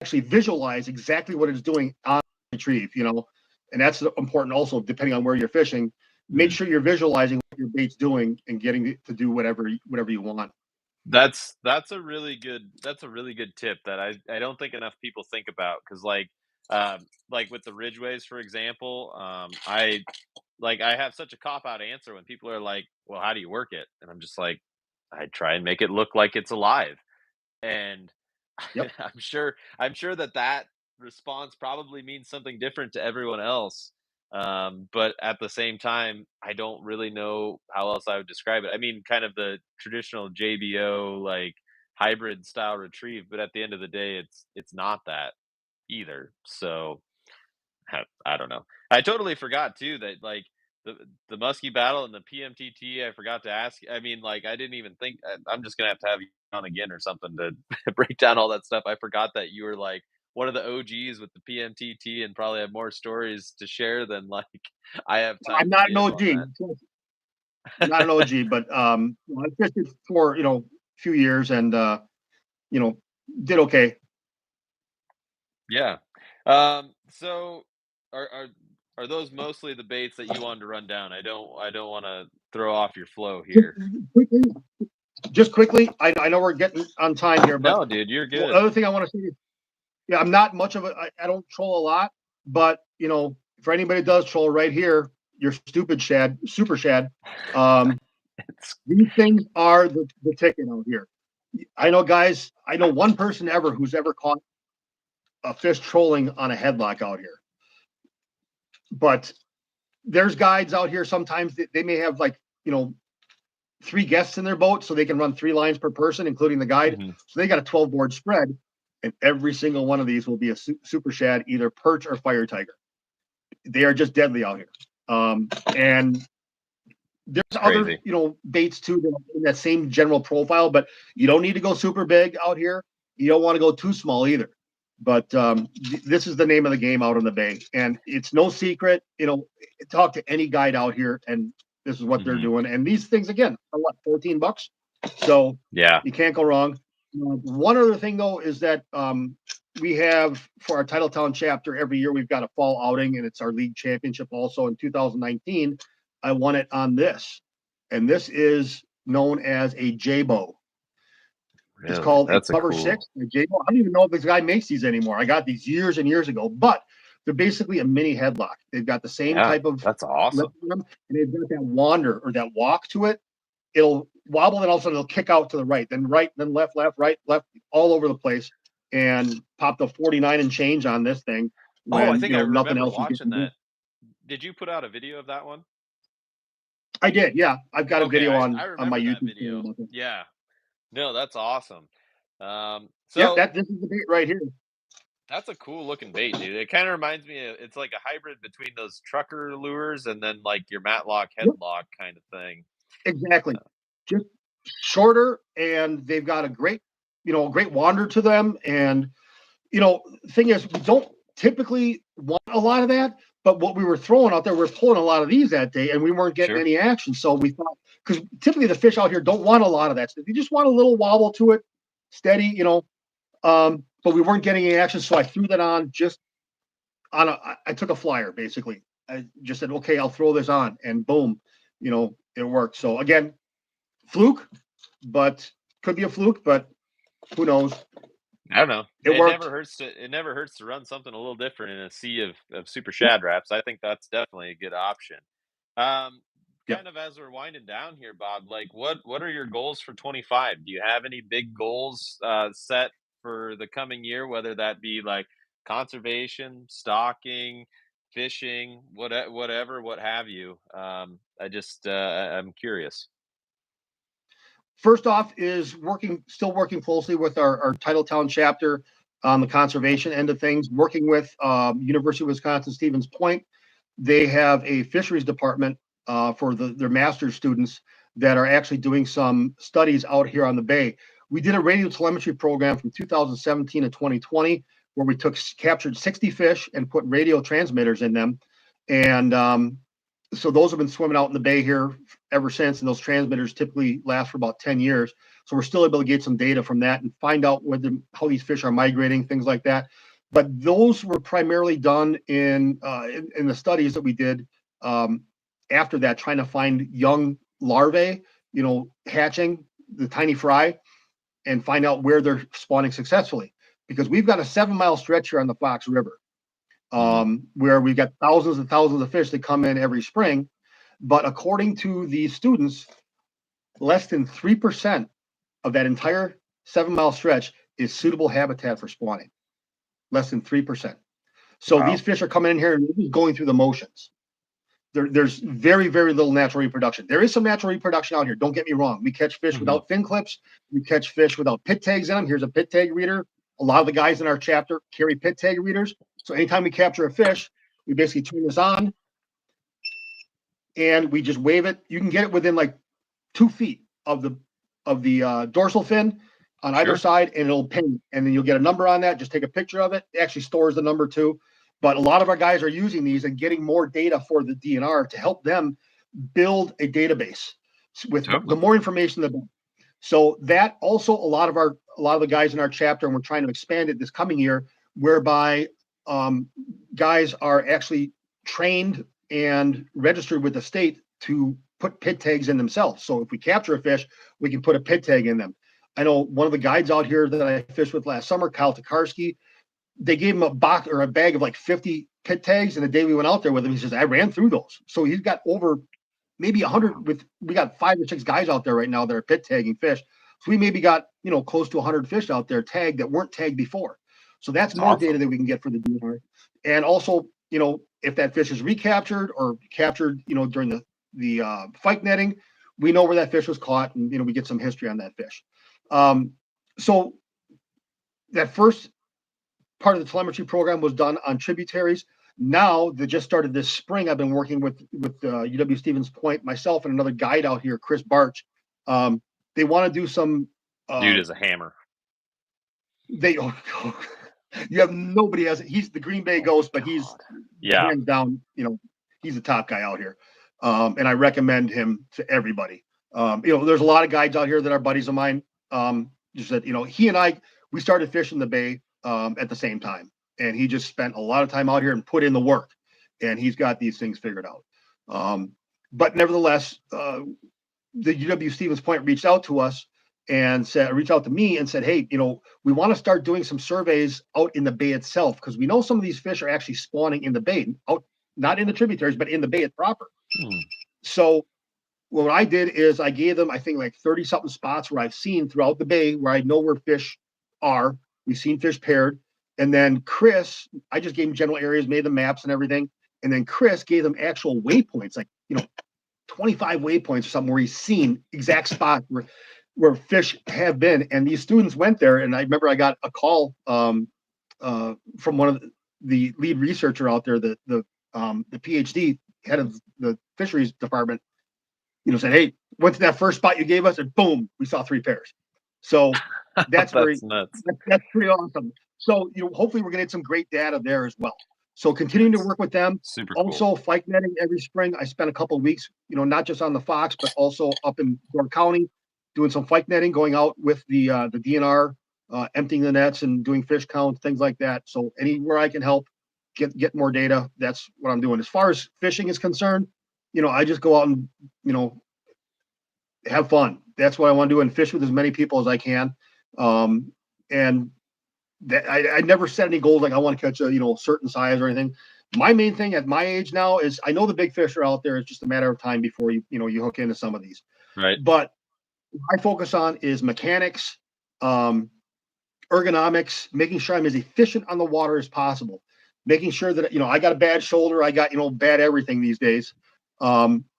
actually visualize exactly what it's doing on the retrieve, and that's important also, depending on where you're fishing. Make Mm. sure you're visualizing what your bait's doing and getting it to do whatever you want. That's a really good tip that I don't think enough people think about because like with the Ridgeways for example, I have such a cop out answer when people are like, "Well, how do you work it?" And I'm just like, "I try and make it look like it's alive." And Yep. I'm sure that response probably means something different to everyone else. But at the same time, I don't really know how else I would describe it. I mean, kind of the traditional JBO like hybrid style retrieve, but at the end of the day, it's not that either. So I don't know. I totally forgot too that like the the Muskie battle and the PMTT. I forgot to ask. I mean, like I didn't even think. I'm just gonna have you on again or something to break down all that stuff. I forgot that you were like one of the OGs with the PMTT and probably have more stories to share than like I have I'm time to not an give on OG, not an OG, but I fished it for a few years and you know did okay. Yeah. So are are are those mostly the baits that you wanted to run down? I don't want to throw off your flow Just here. quickly, just quickly. I know we're getting on time here, but No, dude, you're one good. other thing I want to say is, yeah, I'm not much of a. I don't troll a lot, but for anybody that does troll right here, you're stupid, Shad, super Shad. Um, It's these things are the ticket out here. I know guys. I know one person ever who's ever caught a fish trolling on a headlock out here, but there's guides out here. Sometimes they may have like three guests in their boat, so they can run three lines per person, including the guide. mhm. So they got a 12 board spread, and every single one of these will be a super shad, either perch or fire tiger. They are just deadly out here. And there's It's other, crazy. baits too that are in that same general profile, but you don't need to go super big out here. You don't want to go too small either. But this is the name of the game out on the bay, and it's no secret. Talk to any guide out here, and this is what they're Mhm. doing. And these things again are what, $14, so Yeah. you can't go wrong. One other thing though is that we have for our Titletown chapter every year we've got a fall outing, and it's our league championship. Also in 2019, I won it on this, and this is known as a J-bow. It's Really? called a That's a Cover cool. Six. A J-bow. I don't even know if this guy makes these anymore. I got these years and years ago, but they're basically a mini headlock. They've got the same Yeah, type of that's lip awesome. to them, and they've got that wander or that walk to it. It'll wobble, and all of a sudden it'll kick out to the right, then left, right, left, all over the place, and pop the 49 and change on this thing Oh, I when think I nothing remember else is watching getting good. that. Did you put out a video of that one? I did, yeah. I've got a Okay, video I on my remember that YouTube channel video. about this. Yeah. No, that's awesome. Yep, So this is the bait right here. that's a cool looking bait, dude. It kind of reminds me of it's like a hybrid between those trucker lures and then like your matlock Yep, headlock kind of thing. exactly. Just shorter, and they've got a great wander to them. And the thing is, we don't typically want a lot of that, but what we were throwing out there, we're pulling a lot of these that day, and we weren't getting Sure. any action. So we thought, because typically the fish out here don't want a lot of that stuff. They just want a little wobble to it, steady, but we weren't getting any action. So I threw that on just I took a flyer basically. I just said, okay, I'll throw this on, and boom, it worked. So again, fluke, but could be a fluke, but who knows? I don't know. It worked. It never hurts to run something a little different in a sea of super shad wraps. I think that's definitely a good option. Um, Yeah. kind of as we're winding down here, Bob, like what are your goals for 25? Do you have any big goals set for the coming year, whether that be like conservation, stocking, fishing, whatever, what have you? I'm curious. First off is still working closely with our Titletown chapter on the conservation end of things, working with University of Wisconsin Stevens Point. They have a fisheries department for their master's students that are actually doing some studies out here on the bay. We did a radio telemetry program from 2017 to 2020 where we captured 60 fish and put radio transmitters in them. And so those have been swimming out in the bay here ever since, and those transmitters typically last for about 10 years. So we're still able to get some data from that and find out how these fish are migrating, things like that. But those were primarily done in the studies that we did after that, trying to find young larvae, hatching the tiny fry, and find out where they're spawning successfully. Because we've got a 7-mile stretch here on the Fox River, where we've got thousands and thousands of fish that come in every spring. But according to these students, less than 3% of that entire 7-mile stretch is suitable habitat for spawning. Less than 3%. So wow. These fish are coming in here and going through the motions. There's very, very little natural reproduction. There is some natural reproduction out here. Don't get me wrong. We catch fish without fin clips. We catch fish without pit tags in them. Here's a pit tag reader. A lot of the guys in our chapter carry pit tag readers. So anytime we capture a fish, we basically turn this on and we just wave it. You can get it within like 2 feet of the dorsal fin on either side, and it'll ping. And then you'll get a number on that. Just take a picture of it. It actually stores the number too. But a lot of our guys are using these and getting more data for the DNR to help them build a database with the more information, the better. So that also a lot of the guys in our chapter, and we're trying to expand it this coming year, whereby guys are actually trained and registered with the state to put pit tags in themselves. So if we capture a fish, we can put a pit tag in them. I know one of the guides out here that I fished with last summer, Kyle Tokarski, they gave him a box or a bag of like 50 pit tags. And the day we went out there with him, he says, I ran through those. So he's got over maybe 100 we got 5 or 6 guys out there right now that are pit tagging fish. So we maybe got, close to 100 fish out there tagged that weren't tagged before. So that's more data that we can get for the DNR. And also, if that fish is recaptured or captured, during the fyke netting, we know where that fish was caught, and, we get some history on that fish. So that first part of the telemetry program was done on tributaries. Now that just started this spring, I've been working with UW Stevens Point, myself and another guide out here, Chris Barch. They want to do some. Dude is a hammer. You have nobody has it. He's the Green Bay ghost, but he's hands down. He's the top guy out here, and I recommend him to everybody. There's a lot of guides out here that are buddies of mine. Just that he and I, we started fishing the bay at the same time, and he just spent a lot of time out here and put in the work, and he's got these things figured out. But nevertheless, the UW Stevens Point reached out to us and reached out to me and said, hey, we want to start doing some surveys out in the bay itself, because we know some of these fish are actually spawning in the bay, out not in the tributaries, but in the bay proper. So what I did is I gave them, I think, like 30 something spots where I've seen throughout the bay where I know where fish are. We've seen fish paired. And then Chris, I just gave him general areas, made the maps and everything. And then Chris gave them actual waypoints, like, 25 waypoints or something where he's seen exact spots where fish have been. And these students went there. And I remember I got a call from one of the lead researcher out there, the PhD head of the fisheries department, said, hey, went to that first spot you gave us, and boom, we saw 3 pairs. So that's nuts. That's pretty awesome. So, hopefully we're going to get some great data there as well. So continuing to work with them. Super also, cool. fyke netting every spring. I spent a couple of weeks, not just on the Fox, but also up in Door County, doing some fyke netting, going out with the DNR, emptying the nets and doing fish counts, things like that. So anywhere I can help get more data, that's what I'm doing. As far as fishing is concerned, I just go out and, have fun. That's what I want to do, and fish with as many people as I can. And that I never set any goals like I want to catch a certain size or anything. My main thing at my age now is I know the big fish are out there. It's just a matter of time before you hook into some of these. Right. But what I focus on is mechanics, ergonomics, making sure I'm as efficient on the water as possible, making sure that I got a bad shoulder, I got bad everything these days.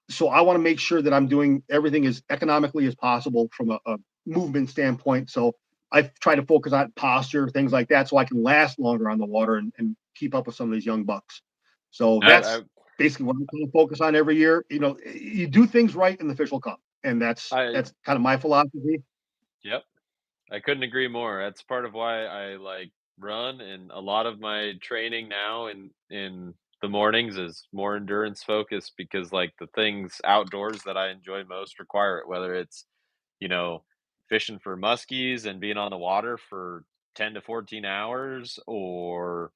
So I want to make sure that I'm doing everything as economically as possible from a movement standpoint. So I try to focus on posture, things like that, so I can last longer on the water and keep up with some of these young bucks. So that's basically what I'm going to focus on every year. You do things right and the fish will come. and that's I that's kind of my philosophy. Yep. I couldn't agree more. That's part of why I like run, and a lot of my training now in the mornings is more endurance focused because like the things outdoors that I enjoy most require it, whether it's, you know, fishing for muskies and being on the water for 10 to 14 hours or,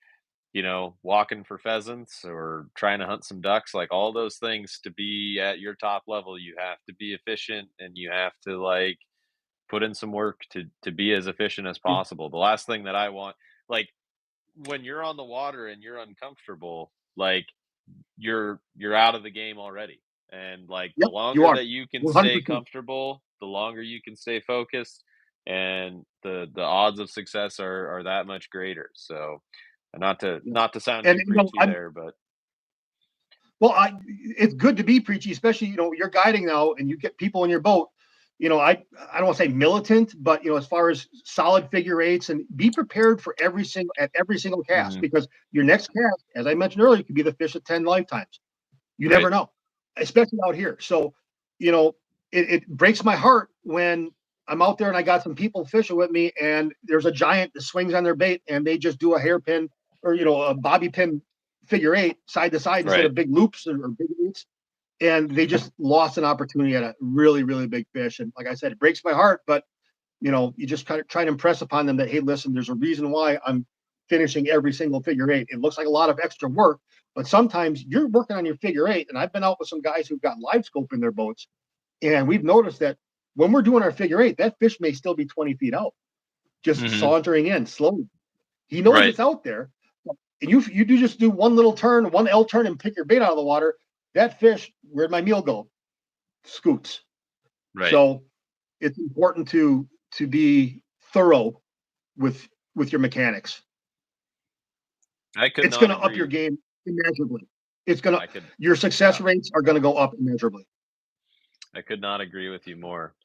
walking for pheasants or trying to hunt some ducks, like all those things to be at your top level, you have to be efficient and you have to like put in some work to be as efficient as possible. The last thing that I want, like when you're on the water and you're uncomfortable, like you're out of the game already. And like the Yep, you longer are that you can stay 100%. comfortable, the longer you can stay focused, and the odds of success are that much greater. So not to Yeah. not to sound And too preachy I'm there, but well, it's good to be preachy, especially you're guiding now, and you get people in your boat. I don't want to say militant, but as far as solid figure eights, and be prepared for every single cast, mhm, because your next cast, as I mentioned earlier, could be the fish of 10 lifetimes. You right, never know, especially out here. So, you know, it breaks my heart when I'm out there and I got some people fishing with me, and there's a giant that swings on their bait, and they just do a hairpin or a bobby pin figure eight side to side instead right. of big loops or big eights, and they just lost an opportunity at a really really big fish. And like I said, it breaks my heart, but you just kind of try to impress upon them that, hey, listen, there's a reason why I'm finishing every single figure eight. It looks like a lot of extra work, but sometimes you're working on your figure eight. And I've been out with some guys who've got live scope in their boats, and we've noticed that when we're doing our figure eight, that fish may still be 20 feet out, just Mhm, sauntering in slowly. He knows right, it's out there. And you do just do one little turn, one L turn, and pick your bait out of the water. That fish, where'd my meal go? Scoots. right. So it's important to be thorough with your mechanics. I could It's not going to up your agree. game immeasurably. It's going to I could Your success Yeah. rates are going to go up immeasurably. I could not agree with you more.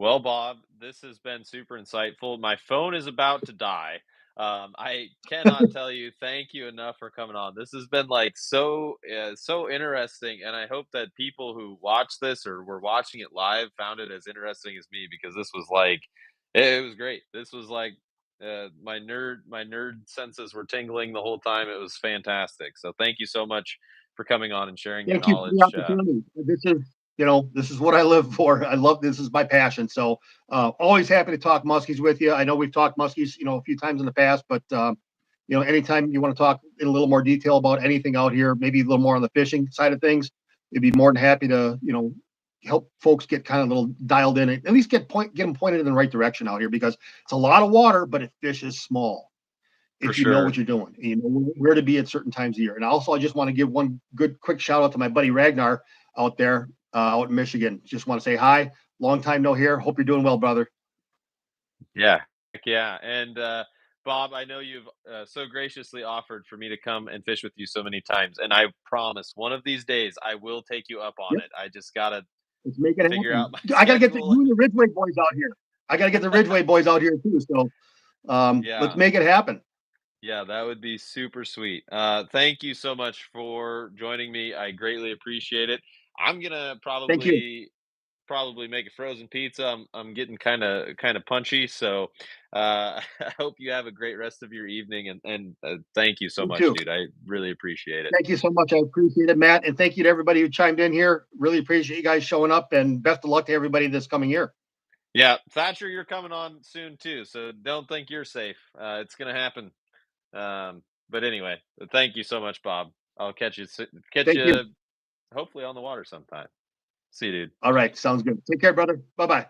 Well, Bob, this has been super insightful. My phone is about to die. I cannot tell you thank you enough for coming on. This has been like so interesting, and I hope that people who watch this or were watching it live found it as interesting as me because this was like it was great. This was like my nerd senses were tingling the whole time. It was fantastic. So thank you so much for coming on and sharing your Thank you for the knowledge. opportunity. This is what I live for. I love this is my passion. So always happy to talk muskies with you. I know we've talked muskies, a few times in the past, but anytime you want to talk in a little more detail about anything out here, maybe a little more on the fishing side of things, it'd be more than happy to, help folks get kind of a little dialed in, and at least get them pointed in the right direction out here, because it's a lot of water, but it fishes small For if you know what sure. you're doing and you know where to be at certain times of year. And also, I just want to give one good quick shout out to my buddy Ragnar out there, out in Michigan. Just want to say hi. Long time no hear. Hope you're doing well, brother. Yeah. Heck yeah. And Bob, I know you've so graciously offered for me to come and fish with you so many times. And I promise one of these days I will take you up on Yep, it. I just got to let's make it figure out happen. my I got to get schedule. you and the Ridgeway boys out here. I got to get the Ridgeway boys out here too. So let's Yeah. make it happen. Yeah. That would be super sweet. Thank you so much for joining me. I greatly appreciate it. I'm going to Thank you. probably make a frozen pizza. I'm getting kind of punchy, so I hope you have a great rest of your evening, and thank you so You much, too. dude. I really appreciate it. Thank you so much. I appreciate it, Matt. And thank you to everybody who chimed in here. Really appreciate you guys showing up, and best of luck to everybody this coming year. Yeah, Thatcher, you're coming on soon too, so don't think you're safe. It's gonna happen. But anyway, thank you so much, Bob. I'll catch Thank you. you hopefully on the water sometime. See you, dude. All right. Sounds good. Take care, brother. Bye bye.